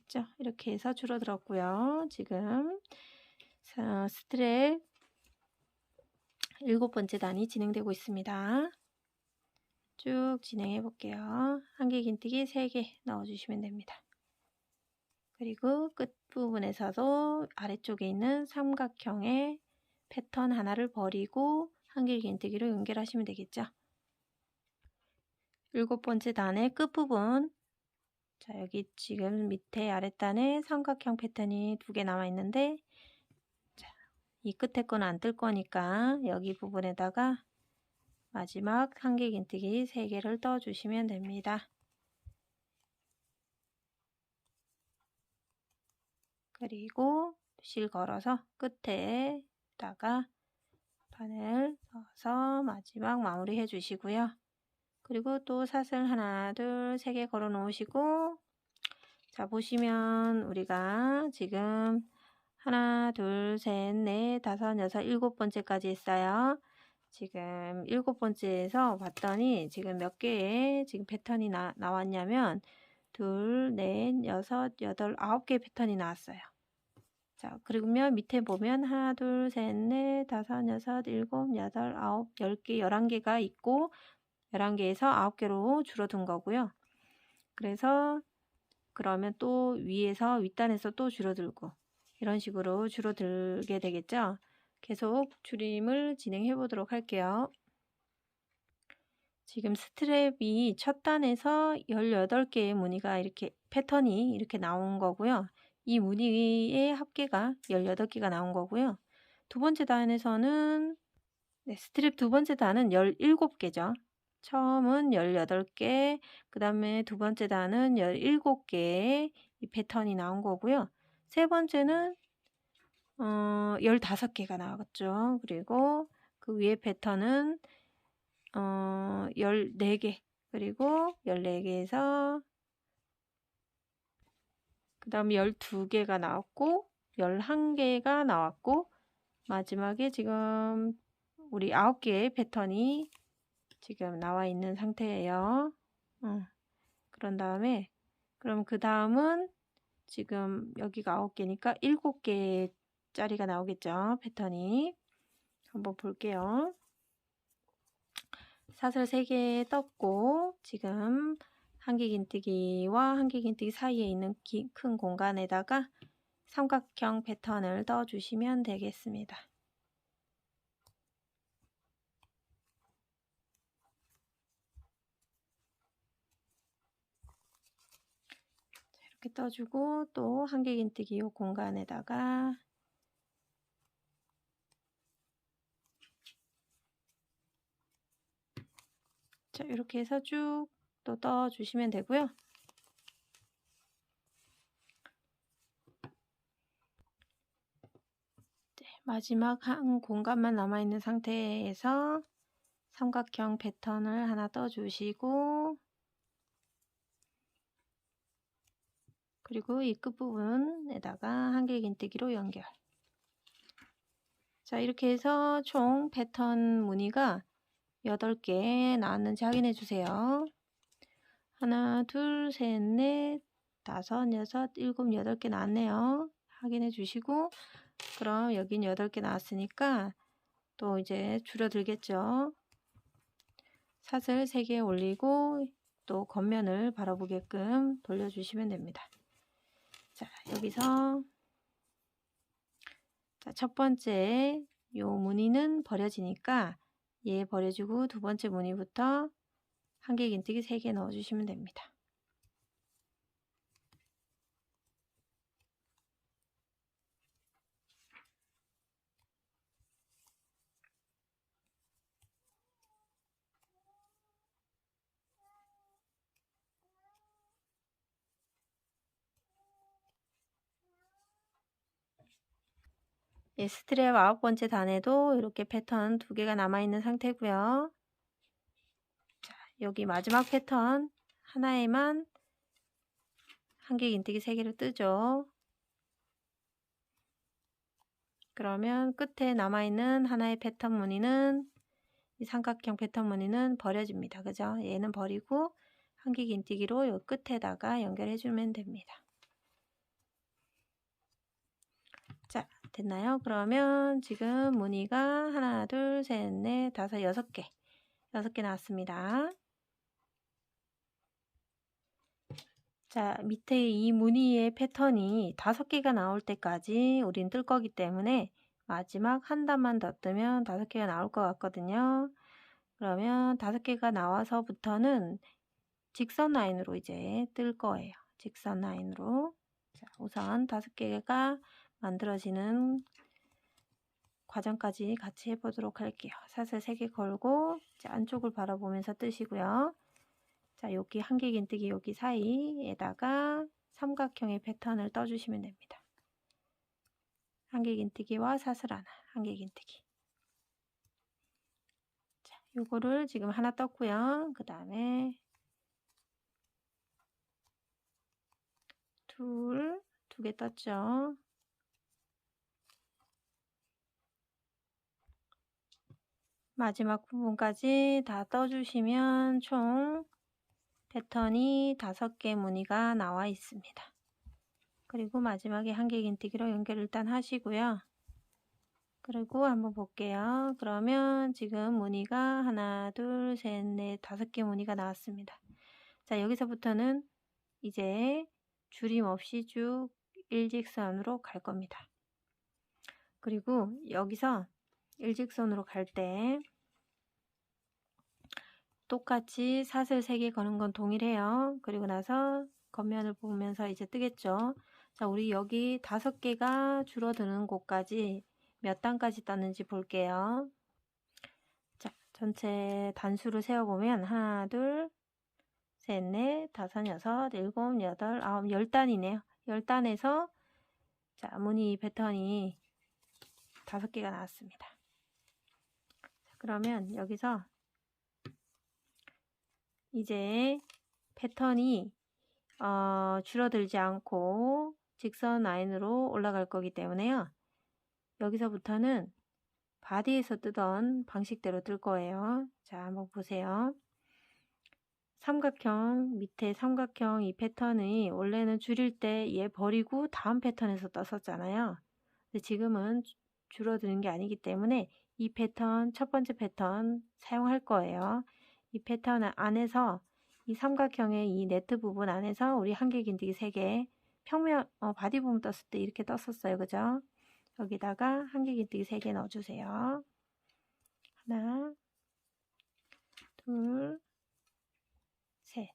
됐죠? 이렇게 해서 줄어들었고요. 지금 스트랩 7번째 단이 진행되고 있습니다. 쭉 진행해 볼게요. 한길긴뜨기 3개 넣어주시면 됩니다. 그리고 끝부분에서도 아래쪽에 있는 삼각형의 패턴 하나를 버리고 한길긴뜨기로 연결하시면 되겠죠. 7번째 단의 끝부분, 자, 여기 지금 밑에 아랫단에 삼각형 패턴이 2개 남아 있는데, 자, 이 끝에 건 안 뜰 거니까 여기 부분에다가 마지막 한길긴뜨기 3개를 떠 주시면 됩니다. 그리고 실 걸어서 끝에다가 바늘 넣어서 마지막 마무리 해 주시고요. 그리고 또 사슬 하나, 둘, 3개 걸어 놓으시고, 자, 보시면 우리가 지금 하나, 둘, 셋, 넷, 다섯, 여섯, 7번째까지 했어요. 지금 7번째에서 봤더니 지금 몇 개의 지금 패턴이 나왔냐면 둘, 넷, 여섯, 여덟, 9개 패턴이 나왔어요. 자, 그러면 밑에 보면 하나, 둘, 셋, 넷, 다섯, 여섯, 일곱, 여덟, 아홉, 10개, 11개가 있고 11개에서 9개로 줄어든 거고요. 그래서 그러면 또 위에서 윗단에서 또 줄어들고 이런 식으로 줄어들게 되겠죠. 계속 줄임을 진행해 보도록 할게요. 지금 스트랩이 첫 단에서 18개의 무늬가 이렇게 패턴이 이렇게 나온 거고요. 이 무늬의 합계가 18개가 나온 거고요. 두 번째 단에서는 스트랩 두 번째 단은 17개죠. 처음은 18개, 그 다음에 두 번째 단은 17개의 이 패턴이 나온 거고요. 세 번째는 15개가 나왔죠. 그리고 그 위에 패턴은 14개, 그리고 14개에서 그 다음에 12개가 나왔고 11개가 나왔고 마지막에 지금 우리 9개의 패턴이 지금 나와 있는 상태예요. 그런 다음에 그럼 그 다음은 지금 여기가 9개니까 7개짜리가 나오겠죠. 패턴이. 한번 볼게요. 사슬 3개 떴고 지금 한길긴뜨기와 한길긴뜨기 사이에 있는 큰 공간에다가 삼각형 패턴을 떠 주시면 되겠습니다. 이렇게 떠주고 또 한길긴뜨기 이 공간에다가 자, 이렇게 해서 쭉 또 떠주시면 되고요. 마지막 한 공간만 남아있는 상태에서 삼각형 패턴을 하나 떠주시고 그리고 이 끝부분에다가 한길긴뜨기로 연결. 자, 이렇게 해서 총 패턴 무늬가 8개 나왔는지 확인해 주세요. 하나, 둘, 셋, 넷, 다섯, 여섯, 일곱, 8개 나왔네요. 확인해 주시고 그럼 여긴 8개 나왔으니까 또 이제 줄어들겠죠. 사슬 3개 올리고 또 겉면을 바라보게끔 돌려주시면 됩니다. 자, 여기서 자, 첫 번째 요 무늬는 버려지니까 얘 버려주고 두 번째 무늬부터 한길긴뜨기 3개 넣어주시면 됩니다. 예, 스트랩 9번째 단에도 이렇게 패턴 2개가 남아있는 상태고요. 자, 여기 마지막 패턴 하나에만 한길긴뜨기 3개를 뜨죠. 그러면 끝에 남아있는 하나의 패턴 무늬는 이 삼각형 패턴 무늬는 버려집니다. 그죠? 얘는 버리고 한길긴뜨기로 요 끝에다가 연결해 주면 됩니다. 자, 됐나요? 그러면 지금 무늬가 하나, 둘, 셋, 넷, 다섯, 6개. 6개 나왔습니다. 자, 밑에 이 무늬의 패턴이 5개가 나올 때까지 우린 뜰 거기 때문에 마지막 한 단만 더 뜨면 5개가 나올 것 같거든요. 그러면 5개가 나와서부터는 직선 라인으로 이제 뜰 거예요. 직선 라인으로. 자, 우선 5개가 만들어지는 과정까지 같이 해보도록 할게요. 사슬 3개 걸고 안쪽을 바라보면서 뜨시고요. 자, 여기 한길긴뜨기 여기 사이에다가 삼각형의 패턴을 떠주시면 됩니다. 한길긴뜨기와 사슬 하나, 한길긴뜨기. 자, 요거를 지금 하나 떴고요. 그 다음에 두 개 떴죠. 마지막 부분까지 다 떠주시면 총 패턴이 5개 무늬가 나와 있습니다. 그리고 마지막에 한길긴뜨기로 연결 일단 하시고요. 그리고 한번 볼게요. 그러면 지금 무늬가 하나, 둘, 셋, 넷, 5개 무늬가 나왔습니다. 자, 여기서부터는 이제 줄임 없이 쭉 일직선으로 갈 겁니다. 그리고 여기서 일직선으로 갈 때 똑같이 사슬 3개 거는 건 동일해요. 그리고 나서 겉면을 보면서 이제 뜨겠죠. 자, 우리 여기 5개가 줄어드는 곳까지 몇 단까지 떴는지 볼게요. 자, 전체 단수를 세어보면 하나, 둘, 셋, 넷, 다섯, 여섯, 일곱, 여덟, 아홉, 10단이네요. 10단에서 자, 무늬 패턴이 5개가 나왔습니다. 자, 그러면 여기서 이제 패턴이 줄어들지 않고 직선 라인으로 올라갈 거기 때문에요. 여기서부터는 바디에서 뜨던 방식대로 뜰 거예요. 자, 한번 보세요. 삼각형, 밑에 삼각형 이 패턴이 원래는 줄일 때 얘 버리고 다음 패턴에서 떴었잖아요. 근데 지금은 줄어드는 게 아니기 때문에 이 패턴, 첫 번째 패턴 사용할 거예요. 이 패턴 안에서 이 삼각형의 이 네트 부분 안에서 우리 한길긴뜨기 3개 평면 바디 부분 떴을 때 이렇게 떴었어요. 그죠? 여기다가 한길긴뜨기 3개 넣어주세요. 하나, 둘, 셋.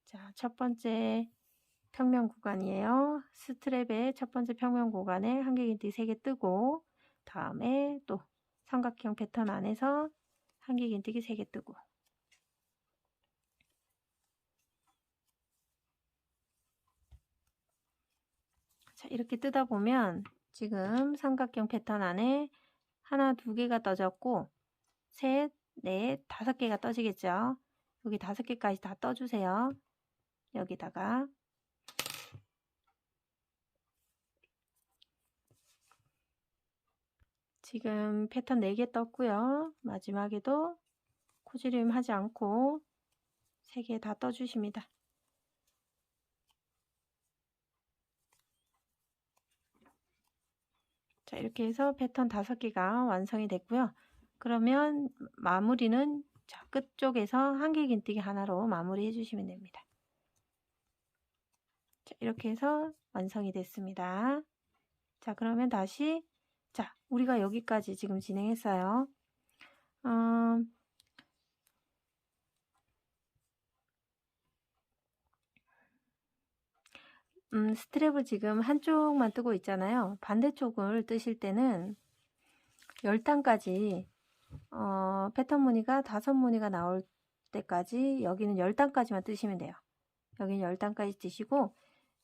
자, 첫 번째 평면 구간이에요. 스트랩의 첫 번째 평면 구간에 한길긴뜨기 3개 뜨고 다음에 또 삼각형 패턴 안에서 한길긴뜨기 3개 뜨고 자, 이렇게 뜨다 보면 지금 삼각형 패턴 안에 하나, 2개가 떠졌고 셋, 넷, 5개가 떠지겠죠. 여기 5개까지 다 떠주세요. 여기다가 지금 패턴 4개 떴고요. 마지막에도 코지름 하지 않고 3개 다 떠주십니다. 자, 이렇게 해서 패턴 5개가 완성이 됐고요. 그러면 마무리는 자, 끝쪽에서 한길긴뜨기 하나로 마무리해 주시면 됩니다. 자, 이렇게 해서 완성이 됐습니다. 자, 그러면 다시, 자, 우리가 여기까지 지금 진행했어요. 스트랩을 지금 한쪽만 뜨고 있잖아요. 반대쪽을 뜨실 때는 10단까지 패턴 무늬가 5무늬가 나올 때까지 여기는 10단까지만 뜨시면 돼요. 여기는 10단까지 뜨시고,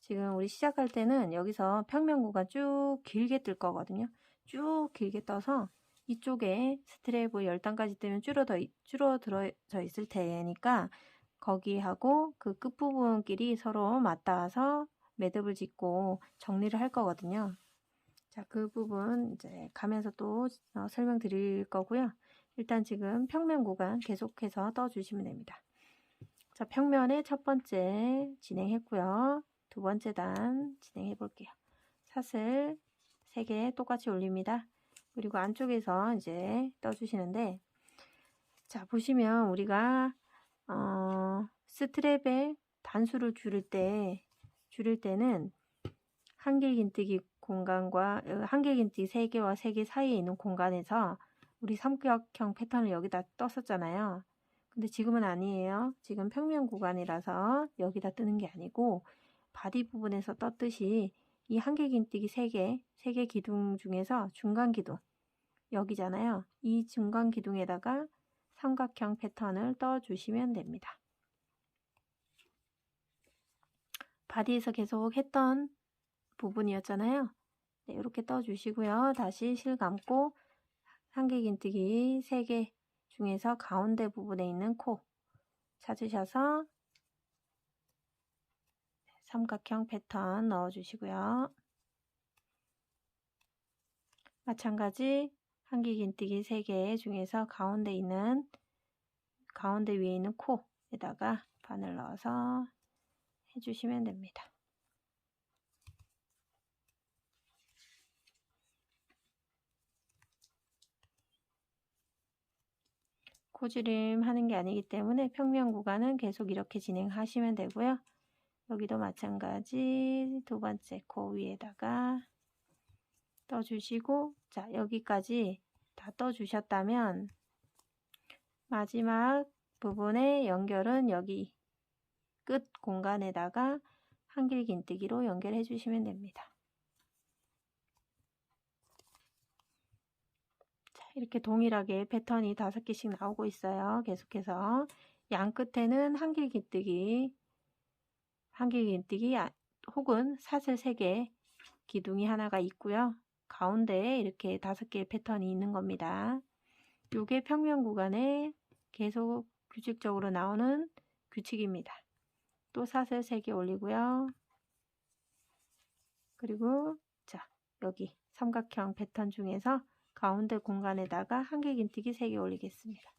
지금 우리 시작할 때는 여기서 평면 구간 쭉 길게 뜰 거거든요. 쭉 길게 떠서 이쪽에 스트랩을 10단까지 뜨면 줄어들어져 있을 테니까 거기하고 그 끝부분끼리 서로 맞닿아서 매듭을 짓고 정리를 할 거거든요. 자, 그 부분 이제 가면서 또 설명드릴 거고요. 일단 지금 평면 구간 계속해서 떠주시면 됩니다. 자, 평면의 첫 번째 진행했고요. 두 번째 단 진행해 볼게요. 사슬 3개 똑같이 올립니다. 그리고 안쪽에서 이제 떠주시는데, 자, 보시면 우리가 스트랩의 단수를 줄일 때는 한길긴뜨기 공간과 한길긴뜨기 3개와 3개 사이에 있는 공간에서 우리 삼각형 패턴을 여기다 떴었잖아요. 근데 지금은 아니에요. 지금 평면 구간이라서 여기다 뜨는 게 아니고 바디 부분에서 떴듯이 이 한길긴뜨기 3개 기둥 중에서 중간 기둥 여기잖아요. 이 중간 기둥에다가 삼각형 패턴을 떠주시면 됩니다. 바디에서 계속 했던 부분이었잖아요. 네, 이렇게 떠주시고요. 다시 실 감고 한길긴뜨기 3개 중에서 가운데 부분에 있는 코 찾으셔서 삼각형 패턴 넣어주시고요. 마찬가지 한길긴뜨기 3개 중에서 가운데 위에 있는 코에다가 바늘 넣어서 해주시면 됩니다. 코지림 하는 게 아니기 때문에 평면 구간은 계속 이렇게 진행하시면 되고요. 여기도 마찬가지 두 번째 코 위에다가 떠주시고, 자, 여기까지 다 떠주셨다면 마지막 부분의 연결은 여기 끝 공간에다가 한길긴뜨기로 연결해 주시면 됩니다. 자, 이렇게 동일하게 패턴이 5개씩 나오고 있어요. 계속해서 양 끝에는 한길긴뜨기 혹은 사슬 3개 기둥이 하나가 있고요. 가운데에 이렇게 5개의 패턴이 있는 겁니다. 요게 평면 구간에 계속 규칙적으로 나오는 규칙입니다. 또 사슬 3개 올리고요. 그리고 자, 여기 삼각형 패턴 중에서 가운데 공간에다가 한길긴뜨기 3개 올리겠습니다.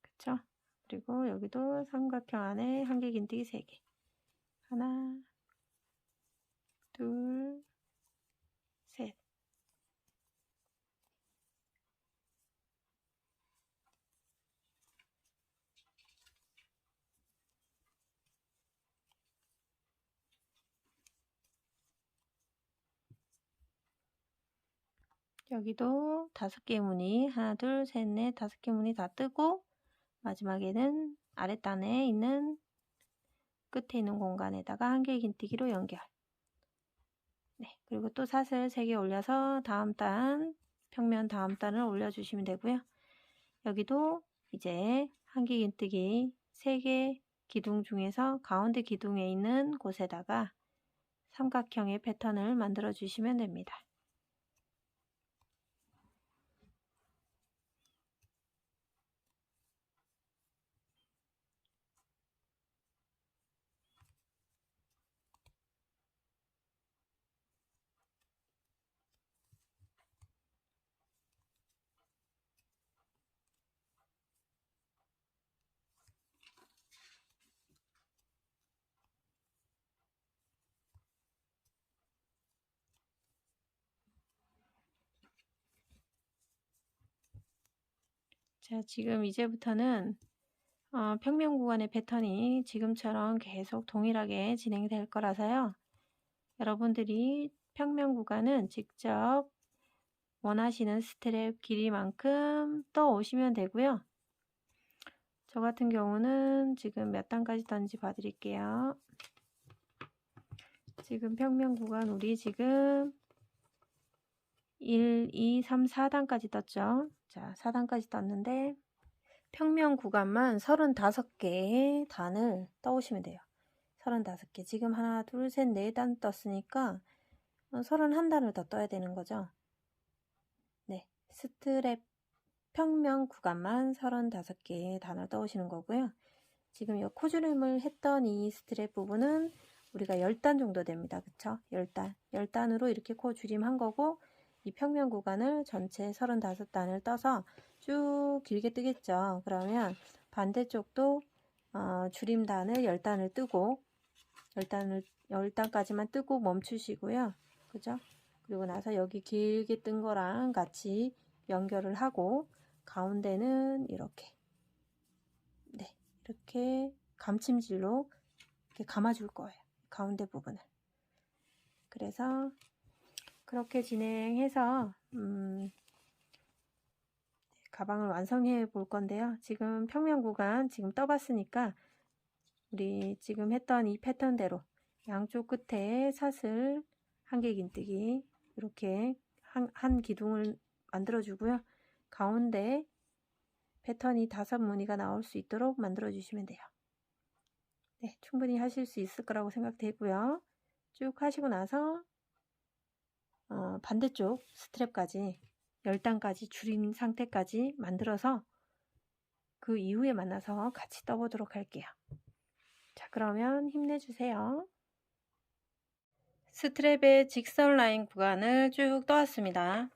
그쵸? 그리고 여기도 삼각형 안에 한길긴뜨기 3개. 하나, 둘, 셋. 여기도 5개 무늬, 하나, 둘, 셋, 넷, 5개 무늬 다 뜨고, 마지막에는 아랫단에 있는 끝에 있는 공간에다가 한길긴뜨기로 연결. 네, 그리고 또 사슬 3개 올려서 평면 다음 단을 올려주시면 되고요. 여기도 이제 한길긴뜨기 3개 기둥 중에서 가운데 기둥에 있는 곳에다가 삼각형의 패턴을 만들어 주시면 됩니다. 자, 지금 이제부터는 평면 구간의 패턴이 지금처럼 계속 동일하게 진행될 거라서요. 여러분들이 평면 구간은 직접 원하시는 스트랩 길이만큼 떠 오시면 되고요. 저 같은 경우는 지금 몇 단까지 떴는지 봐드릴게요. 지금 평면 구간 우리 지금 1, 2, 3, 4단까지 떴죠. 자, 4단까지 떴는데 평면 구간만 35개의 단을 떠오시면 돼요. 35개. 지금 하나, 둘, 셋, 4단 떴으니까 31단을 더 떠야 되는 거죠. 네, 스트랩 평면 구간만 35개의 단을 떠오시는 거고요. 지금 이 코주림을 했던 이 스트랩 부분은 우리가 10단 정도 됩니다. 그쵸? 10단. 10단으로 이렇게 코주림한 거고, 이 평면 구간을 전체 35단을 떠서 쭉 길게 뜨겠죠. 그러면 반대쪽도 줄임단을 10단을 뜨고 10단까지만 뜨고 멈추시고요. 그죠? 그리고 나서 여기 길게 뜬 거랑 같이 연결을 하고 가운데는 이렇게 이렇게 감침질로 이렇게 감아줄 거예요. 가운데 부분을. 그래서 그렇게 진행해서 가방을 완성해 볼 건데요. 지금 평면 구간 지금 떠봤으니까 우리 지금 했던 이 패턴대로 양쪽 끝에 사슬 한길긴뜨기 이렇게 한 기둥을 만들어 주고요. 가운데 패턴이 5무늬가 나올 수 있도록 만들어 주시면 돼요. 네, 충분히 하실 수 있을 거라고 생각되고요. 쭉 하시고 나서 반대쪽 스트랩까지 10단까지 줄인 상태까지 만들어서 그 이후에 만나서 같이 떠보도록 할게요. 자, 그러면 힘내주세요. 스트랩의 직선 라인 구간을 쭉 떠왔습니다.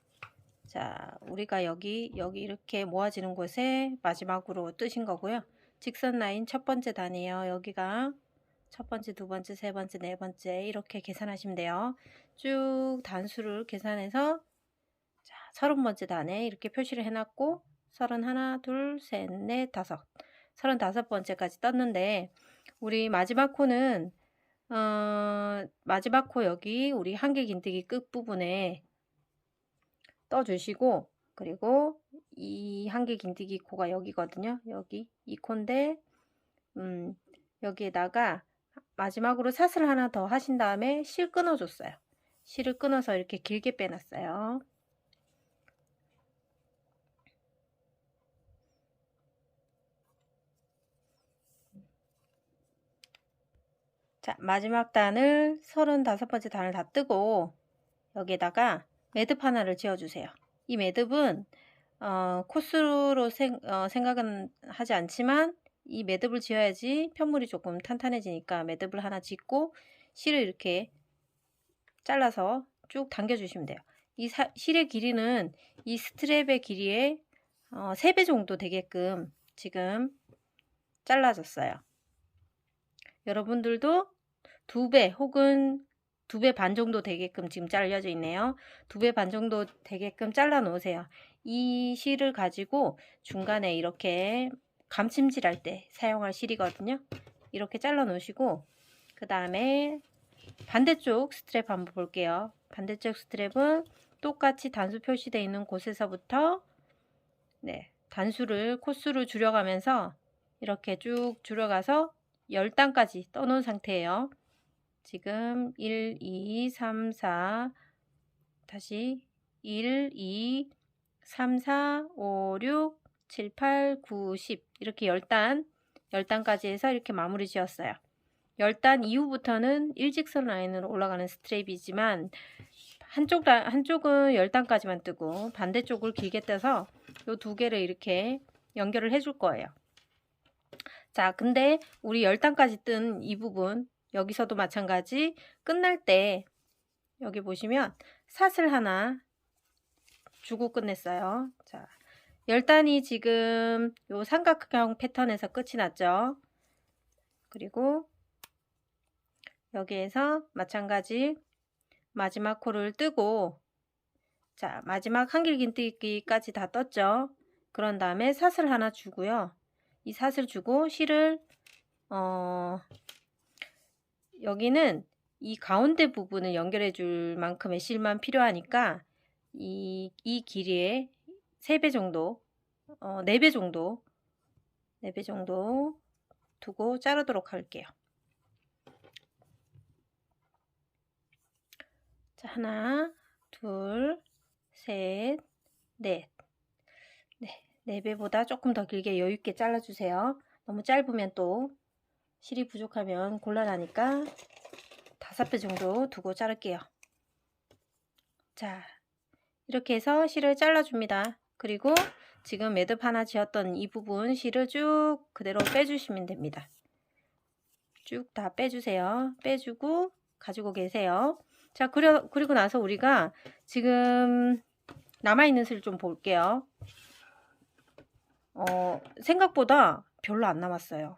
자, 우리가 여기 이렇게 모아지는 곳에 마지막으로 뜨신 거고요. 직선 라인 첫 번째 단이에요. 여기가 첫 번째, 두 번째, 세 번째, 네 번째 이렇게 계산하시면 돼요. 쭉 단수를 계산해서 자, 30번째 단에 이렇게 표시를 해놨고 31, 둘, 셋, 넷, 다섯 35번째까지 떴는데 우리 마지막 코는 마지막 코 여기 우리 한길긴뜨기 끝부분에 떠주시고 그리고 이 한길긴뜨기 코가 여기거든요. 여기 이 코인데 여기에다가 마지막으로 사슬 하나 더 하신 다음에 실 끊어줬어요. 실을 끊어서 이렇게 길게 빼놨어요. 자, 마지막 단을 35번째 단을 다 뜨고 여기에다가 매듭 하나를 지어주세요. 이 매듭은 코스로 생각은 하지 않지만 이 매듭을 지어야지 편물이 조금 탄탄해지니까 매듭을 하나 짓고 실을 이렇게 잘라서 쭉 당겨주시면 돼요. 이 실의 길이는 이 스트랩의 길이의 3배 정도 되게끔 지금 잘라졌어요. 여러분들도 2배 혹은 2배 반 정도 되게끔 지금 잘려져 있네요. 2배 반 정도 되게끔 잘라 놓으세요. 이 실을 가지고 중간에 이렇게 감침질할 때 사용할 실이거든요. 이렇게 잘라 놓으시고 그 다음에 반대쪽 스트랩 한번 볼게요. 반대쪽 스트랩은 똑같이 단수 표시되어 있는 곳에서부터 단수를 코수를 줄여가면서 이렇게 쭉 줄여가서 10단까지 떠놓은 상태예요. 지금 1, 2, 3, 4 다시 1, 2, 3, 4, 5, 6, 7, 8, 9, 10 이렇게 10단까지 해서 이렇게 마무리 지었어요. 10단 이후부터는 일직선 라인으로 올라가는 스트랩이지만 한쪽은 10단까지만 뜨고 반대쪽을 길게 떼서 이 두 개를 이렇게 연결을 해줄 거예요. 자, 근데 우리 10단까지 뜬 이 부분 여기서도 마찬가지 끝날 때 여기 보시면 사슬 하나 주고 끝냈어요. 자, 10단이 지금 요 삼각형 패턴에서 끝이 났죠. 그리고 여기에서 마찬가지 마지막 코를 뜨고 자, 마지막 한길긴뜨기까지 다 떴죠. 그런 다음에 사슬 하나 주고요. 이 사슬 주고 실을 여기는 이 가운데 부분을 연결해 줄 만큼의 실만 필요하니까 이 길이의 3배 정도, 4배 정도, 4배 정도 두고 자르도록 할게요. 자, 하나, 둘, 셋, 넷. 네, 4배보다 조금 더 길게 여유 있게 잘라주세요. 너무 짧으면 또 실이 부족하면 곤란하니까 5배 정도 두고 자를게요. 자, 이렇게 해서 실을 잘라줍니다. 그리고 지금 매듭 하나 지었던 이 부분 실을 쭉 그대로 빼주시면 됩니다. 쭉 다 빼주세요. 빼주고 가지고 계세요. 자, 그리고 나서 우리가 지금 남아있는 실 좀 볼게요. 생각보다 별로 안 남았어요.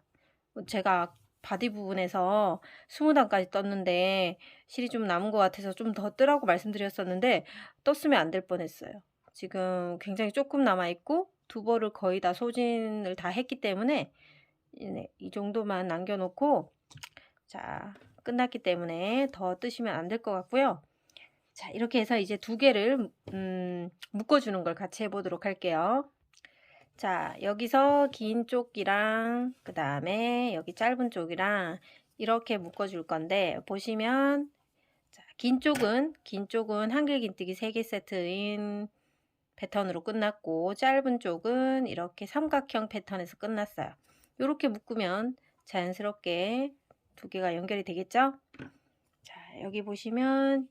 제가 바디 부분에서 20단까지 떴는데 실이 좀 남은 것 같아서 좀 더 뜨라고 말씀드렸었는데 떴으면 안 될 뻔했어요. 지금 굉장히 조금 남아있고 두 벌을 거의 다 소진을 다 했기 때문에 이 정도만 남겨놓고, 자, 끝났기 때문에 더 뜨시면 안 될 것 같고요. 자, 이렇게 해서 이제 2개를 묶어주는 걸 같이 해보도록 할게요. 자, 여기서 긴 쪽이랑 그 다음에 여기 짧은 쪽이랑 이렇게 묶어줄 건데, 보시면 자, 긴 쪽은 한길긴뜨기 3개 세트인 패턴으로 끝났고, 짧은 쪽은 이렇게 삼각형 패턴에서 끝났어요. 이렇게 묶으면 자연스럽게 2개가 연결이 되겠죠? 자, 여기 보시면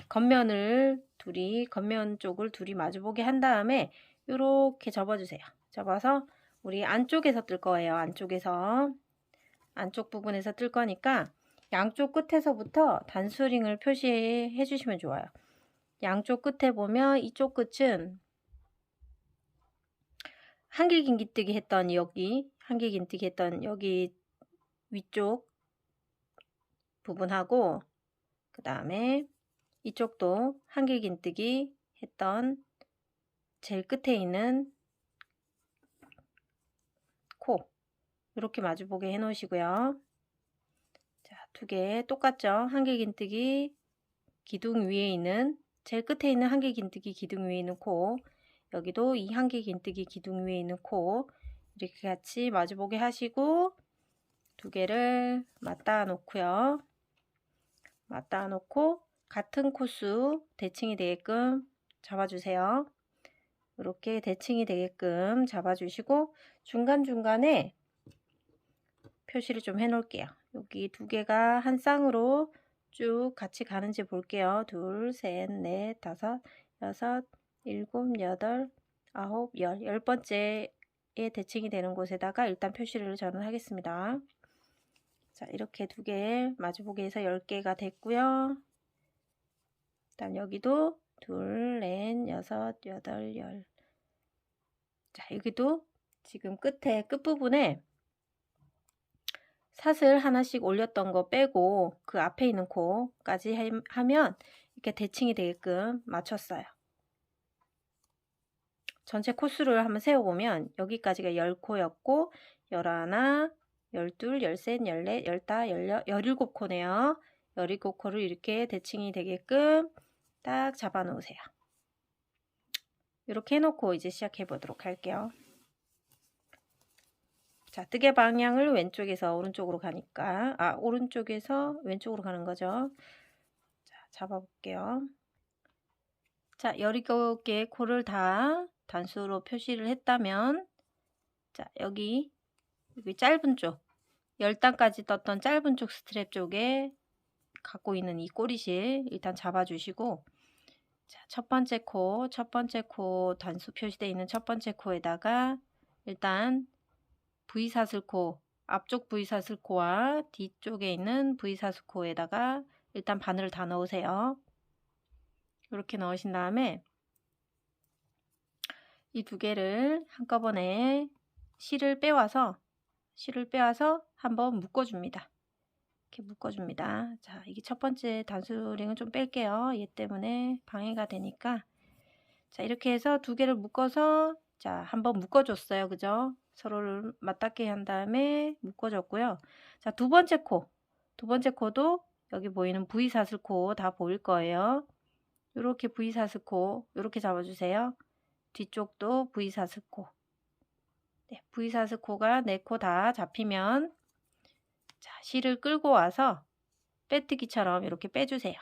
겉면 쪽을 둘이 마주보게 한 다음에 이렇게 접어주세요. 접어서 우리 안쪽에서 뜰 거예요. 안쪽 부분에서 뜰 거니까 양쪽 끝에서부터 단수링을 표시해 주시면 좋아요. 양쪽 끝에 보면 이쪽 끝은 한길긴뜨기 했던 여기 위쪽 부분하고, 그 다음에 이쪽도 한길긴뜨기 했던 제일 끝에 있는 코, 이렇게 마주보게 해 놓으시고요. 자, 2개 똑같죠? 한길긴뜨기 기둥 위에 있는, 제일 끝에 있는 한길긴뜨기 기둥 위에 있는 코, 여기도 이 한길긴뜨기 기둥 위에 있는 코, 이렇게 같이 마주보게 하시고 2개를 맞닿아 놓고요. 맞닿아 놓고 같은 코수 대칭이 되게끔 잡아주세요. 이렇게 대칭이 되게끔 잡아주시고 중간중간에 표시를 좀 해 놓을게요. 여기 2개가 한 쌍으로 쭉 같이 가는지 볼게요. 2, 셋, 넷, 5, 6, 7, 8, 9, 10. 10번째에 대칭이 되는 곳에다가 일단 표시를 저는 하겠습니다. 자, 이렇게 2개 마주보기 해서 10개가 됐고요. 그다음 여기도 2, 넷, 6, 8, 10. 자, 여기도 지금 끝부분에 사슬 하나씩 올렸던 거 빼고 그 앞에 있는 코까지 하면 이렇게 대칭이 되게끔 맞췄어요. 전체 코수를 한번 세워보면 여기까지가 10코였고 11, 12, 13, 14, 15, 17코네요. 17코를 이렇게 대칭이 되게끔 딱 잡아 놓으세요. 이렇게 해놓고 이제 시작해 보도록 할게요. 자, 뜨개 방향을 왼쪽에서 오른쪽으로 가니까, 오른쪽에서 왼쪽으로 가는 거죠. 자, 잡아볼게요. 자, 17개의 코를 다 단수로 표시를 했다면, 자, 여기 짧은 쪽, 10단까지 떴던 짧은 쪽 스트랩 쪽에 갖고 있는 이 꼬리실 일단 잡아주시고, 자, 첫 번째 코 단수 표시되어 있는 첫 번째 코에다가 일단 V사슬코, 앞쪽 V사슬코와 뒤쪽에 있는 V사슬코에다가 일단 바늘을 다 넣으세요. 이렇게 넣으신 다음에 이 2개를 한꺼번에 실을 빼와서 한번 묶어줍니다. 이렇게 묶어줍니다. 자, 이게 첫 번째 단수링은 좀 뺄게요. 얘 때문에 방해가 되니까. 자, 이렇게 해서 2개를 묶어서 자, 한번 묶어줬어요. 그죠? 서로를 맞닿게 한 다음에 묶어줬고요. 자, 두 번째 코도 여기 보이는 V사슬코 다 보일 거예요. 이렇게 V사슬코 이렇게 잡아주세요. 뒤쪽도 V사슬코. 네, V사슬코가 4코 다 잡히면 자, 실을 끌고 와서 빼뜨기처럼 이렇게 빼주세요.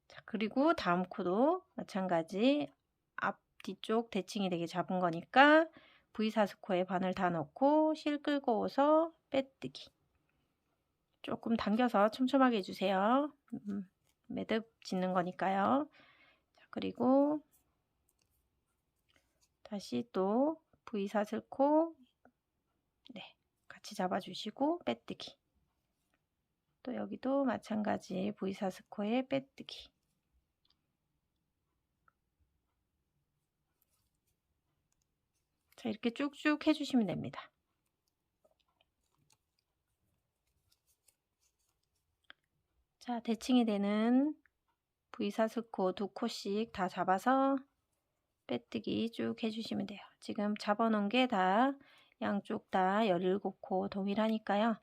자, 그리고 다음 코도 마찬가지 앞 뒤쪽 대칭이 되게 잡은 거니까 V사슬코에 바늘 다 넣고 실 끌고 오서 빼뜨기. 조금 당겨서 촘촘하게 해주세요. 매듭 짓는 거니까요. 자, 그리고 다시 또 V사슬코 네, 같이 잡아주시고 빼뜨기. 또 여기도 마찬가지 V사슬코에 빼뜨기. 자, 이렇게 쭉쭉 해주시면 됩니다. 자, 대칭이 되는 V사슬코 2코씩 다 잡아서 빼뜨기 쭉 해주시면 돼요. 지금 잡아놓은 게 다 양쪽 다 17코 동일하니까요.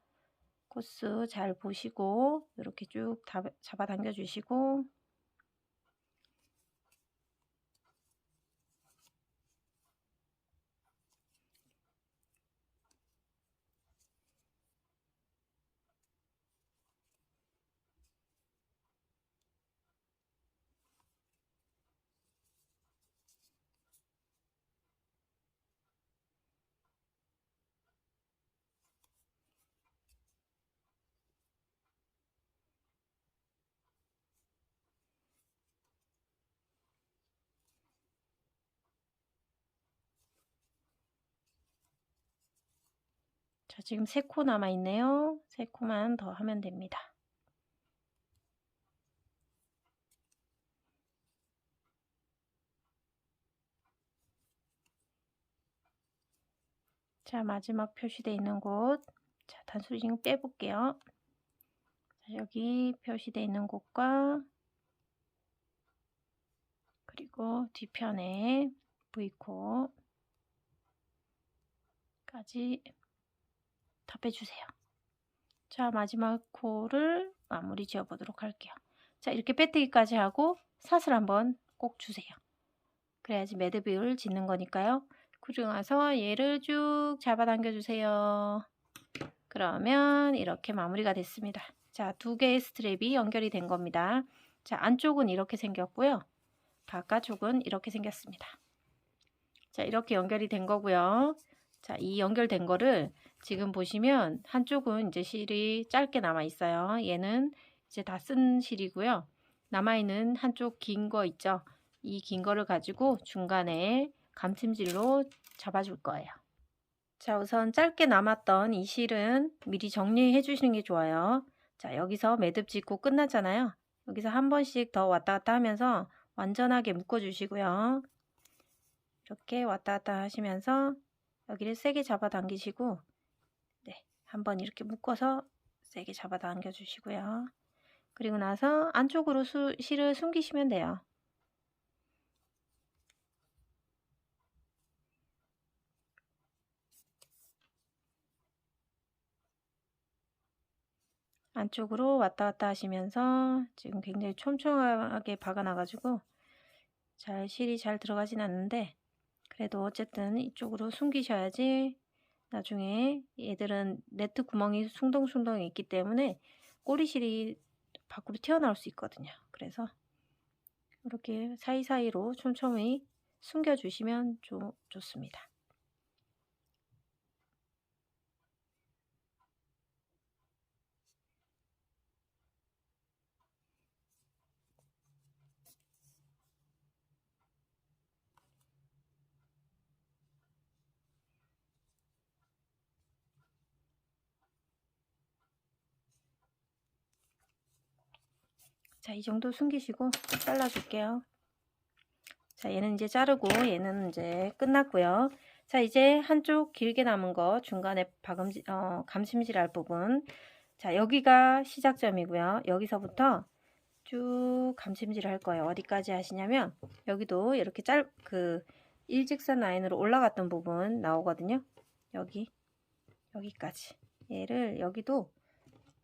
코스 잘 보시고 이렇게 쭉 잡아당겨 주시고 자, 지금 3코 남아 있네요. 3코만 더 하면 됩니다. 자, 마지막 표시되어 있는 곳. 자, 단수링 빼볼게요. 자, 여기 표시되어 있는 곳과 그리고 뒤편에 V코까지 다 빼주세요. 자, 마지막 코를 마무리 지어 보도록 할게요. 자, 이렇게 빼뜨기까지 하고 사슬 한번 꼭 주세요. 그래야지 매듭을 짓는 거니까요. 그리고 나서 얘를 쭉 잡아당겨 주세요. 그러면 이렇게 마무리가 됐습니다. 자, 2개의 스트랩이 연결이 된 겁니다. 자, 안쪽은 이렇게 생겼고요. 바깥쪽은 이렇게 생겼습니다. 자, 이렇게 연결이 된 거고요. 자, 이 연결된 거를 지금 보시면 한쪽은 이제 실이 짧게 남아 있어요. 얘는 이제 다 쓴 실이고요. 남아있는 한쪽 긴 거 있죠. 이 긴 거를 가지고 중간에 감침질로 잡아줄 거예요. 자, 우선 짧게 남았던 이 실은 미리 정리해 주시는 게 좋아요. 자, 여기서 매듭 짓고 끝났잖아요. 여기서 한 번씩 더 왔다 갔다 하면서 완전하게 묶어 주시고요. 이렇게 왔다 갔다 하시면서 여기를 세게 잡아 당기시고 네, 한번 이렇게 묶어서 세게 잡아 당겨 주시고요. 그리고 나서 안쪽으로 실을 숨기시면 돼요. 안쪽으로 왔다 갔다 하시면서 지금 굉장히 촘촘하게 박아놔가지고 실이 잘 들어가진 않는데 그래도 어쨌든 이쪽으로 숨기셔야지 나중에 얘들은 네트 구멍이 숭덩숭덩 있기 때문에 꼬리실이 밖으로 튀어나올 수 있거든요. 그래서 이렇게 사이사이로 촘촘히 숨겨주시면 좋습니다. 자, 이 정도 숨기시고 잘라줄게요. 자, 얘는 이제 자르고 얘는 이제 끝났고요. 자, 이제 한쪽 길게 남은 거 중간에 감심질할 부분. 자, 여기가 시작점이고요. 여기서부터 쭉 감침질을 할 거예요. 어디까지 하시냐면 여기도 이렇게 일직선 라인으로 올라갔던 부분 나오거든요. 여기까지. 얘를 여기도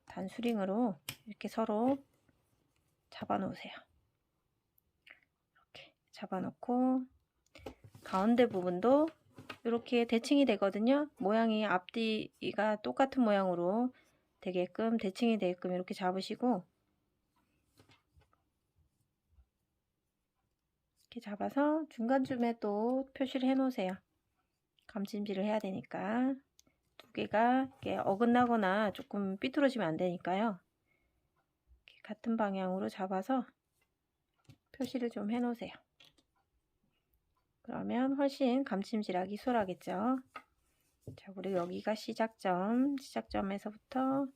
단수링으로 이렇게 서로 잡아 놓으세요. 이렇게 잡아 놓고 가운데 부분도 이렇게 대칭이 되거든요. 모양이 앞뒤가 똑같은 모양으로 되게끔 대칭이 되게끔 이렇게 잡으시고 이렇게 잡아서 중간쯤에 또 표시를 해 놓으세요. 감침질을 해야 되니까 두 개가 이렇게 어긋나거나 조금 삐뚤어지면 안 되니까요. 이렇게 같은 방향으로 잡아서 표시를 좀 해 놓으세요. 그러면 훨씬 감침질하기 수월하겠죠. 자, 우리 여기가 시작점에서부터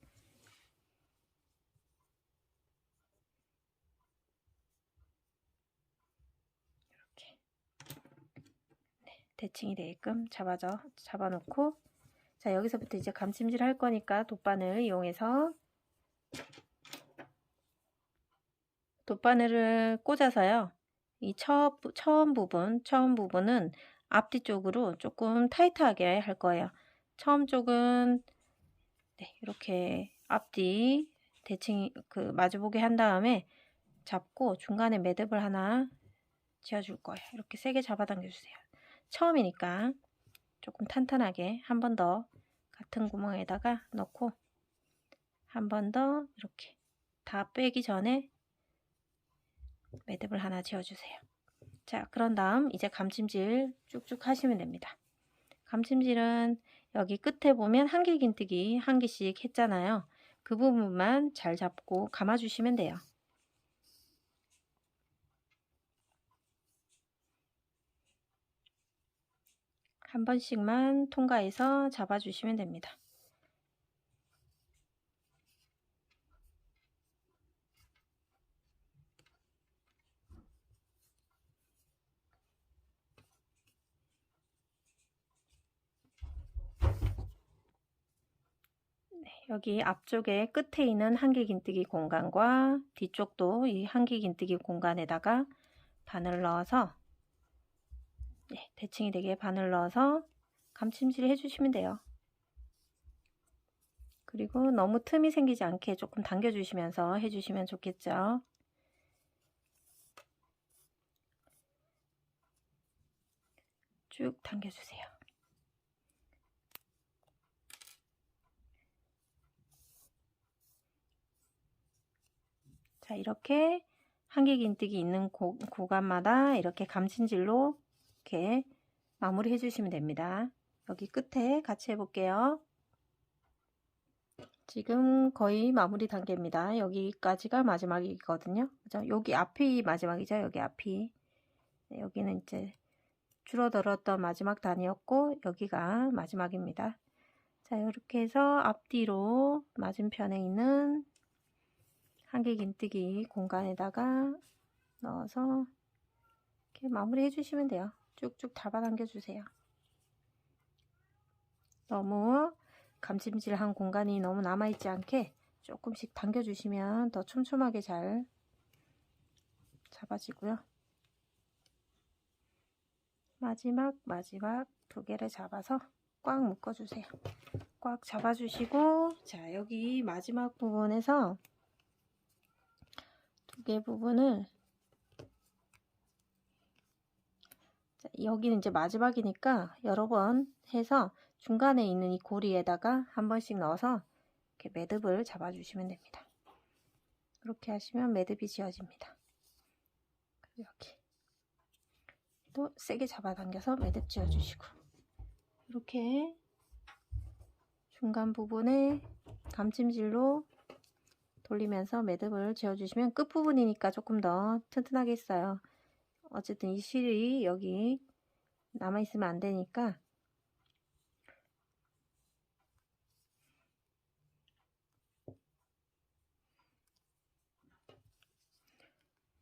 이렇게 대칭이 되게끔 잡아놓고, 자, 여기서부터 이제 감침질 할 거니까 돗바늘 이용해서 돗바늘을 꽂아서요. 이 처음 부분은 앞뒤 쪽으로 조금 타이트하게 할 거예요. 처음 쪽은 이렇게 앞뒤 대칭 마주보게 한 다음에 잡고 중간에 매듭을 하나 지어줄 거예요. 이렇게 세게 잡아당겨 주세요. 처음이니까 조금 탄탄하게 한 번 더 같은 구멍에다가 넣고 한 번 더 이렇게 다 빼기 전에 매듭을 하나 지어주세요. 자, 그런 다음 이제 감침질 쭉쭉 하시면 됩니다. 감침질은 여기 끝에 보면 한길긴뜨기 한 개씩 했잖아요. 그 부분만 잘 잡고 감아주시면 돼요. 한 번씩만 통과해서 잡아주시면 됩니다. 여기 앞쪽에 끝에 있는 한길긴뜨기 공간과 뒤쪽도 이 한길긴뜨기 공간에다가 바늘 넣어서 대칭이 되게 바늘 넣어서 감침질 해주시면 돼요. 그리고 너무 틈이 생기지 않게 조금 당겨주시면서 해주시면 좋겠죠. 쭉 당겨주세요. 자, 이렇게 한길긴뜨기 있는 구간마다 이렇게 감침질로 이렇게 마무리 해주시면 됩니다. 여기 끝에 같이 해볼게요. 지금 거의 마무리 단계입니다. 여기까지가 마지막이거든요. 그죠? 여기 앞이 마지막이죠. 여기 앞이. 여기는 이제 줄어들었던 마지막 단이었고 여기가 마지막입니다. 자, 이렇게 해서 앞뒤로 맞은편에 있는 한길긴뜨기 공간에다가 넣어서 이렇게 마무리 해주시면 돼요. 쭉쭉 잡아당겨 주세요. 너무 감침질한 공간이 너무 남아있지 않게 조금씩 당겨주시면 더 촘촘하게 잘 잡아지고요. 마지막 두 개를 잡아서 꽉 묶어주세요. 꽉 잡아주시고, 자, 여기 마지막 부분에서 두 개 부분을, 자, 여기는 이제 마지막이니까 여러 번 해서 중간에 있는 이 고리에다가 한 번씩 넣어서 이렇게 매듭을 잡아주시면 됩니다. 이렇게 하시면 매듭이 지어집니다. 여기 또 세게 잡아당겨서 매듭 지어주시고, 이렇게 중간 부분에 감침질로 돌리면서 매듭을 지어주시면 끝부분이니까 조금 더 튼튼하게 했어요. 어쨌든 이 실이 여기 남아있으면 안 되니까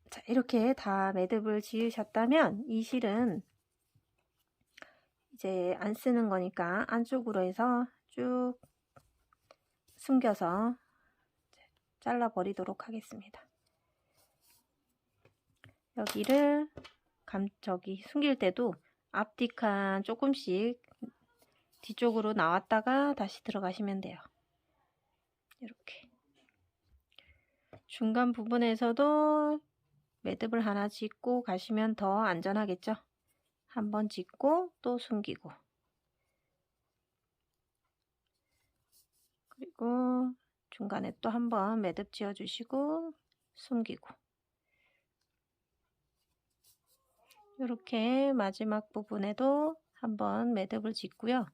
자, 이렇게 다 매듭을 지으셨다면 이 실은 이제 안 쓰는 거니까 안쪽으로 해서 쭉 숨겨서 잘라 버리도록 하겠습니다. 여기를 숨길 때도 앞뒤 칸 조금씩 뒤쪽으로 나왔다가 다시 들어가시면 돼요. 이렇게 중간 부분에서도 매듭을 하나 짓고 가시면 더 안전하겠죠. 한번 짓고 또 숨기고, 그리고 중간에 또 한번 매듭 지어 주시고 숨기고, 이렇게 마지막 부분에도 한번 매듭을 짓고요.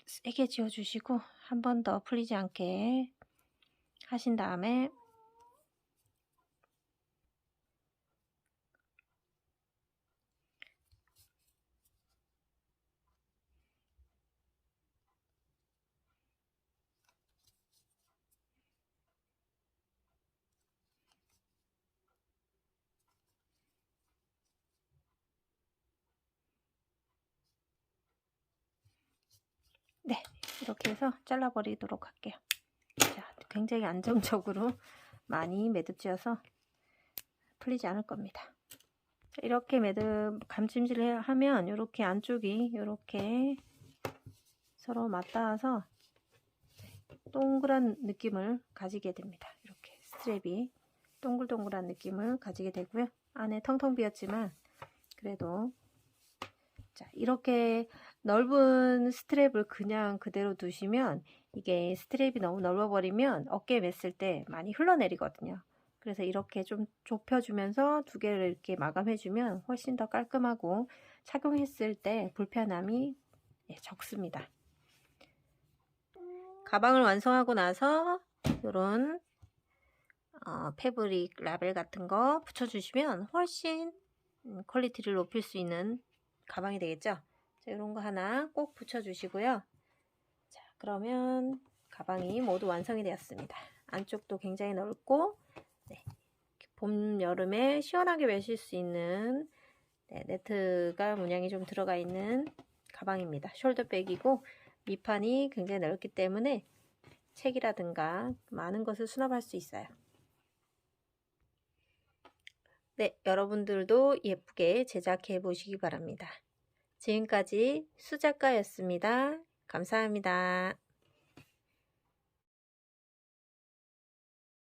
세게 지어 주시고 한 번 더 풀리지 않게 하신 다음에 네, 이렇게 해서 잘라 버리도록 할게요. 자, 굉장히 안정적으로 많이 매듭 지어서 풀리지 않을 겁니다. 이렇게 매듭 감찜질을 하면 이렇게 안쪽이 이렇게 서로 맞닿아서 동그란 느낌을 가지게 됩니다. 이렇게 스트랩이 동글동글한 느낌을 가지게 되고요. 안에 텅텅 비었지만 그래도, 자, 이렇게 넓은 스트랩을 그냥 그대로 두시면 이게 스트랩이 너무 넓어버리면 어깨에 맸을 때 많이 흘러내리거든요. 그래서 이렇게 좀 좁혀주면서 두 개를 이렇게 마감해주면 훨씬 더 깔끔하고 착용했을 때 불편함이 적습니다. 가방을 완성하고 나서 이런 패브릭 라벨 같은 거 붙여주시면 훨씬 퀄리티를 높일 수 있는 가방이 되겠죠. 자, 이런 거 하나 꼭 붙여주시고요. 자, 그러면 가방이 모두 완성이 되었습니다. 안쪽도 굉장히 넓고, 네, 봄, 여름에 시원하게 매실 수 있는 네트가 문양이 좀 들어가 있는 가방입니다. 숄더백이고 밑판이 굉장히 넓기 때문에 책이라든가 많은 것을 수납할 수 있어요. 네, 여러분들도 예쁘게 제작해 보시기 바랍니다. 지금까지 수작가였습니다. 감사합니다.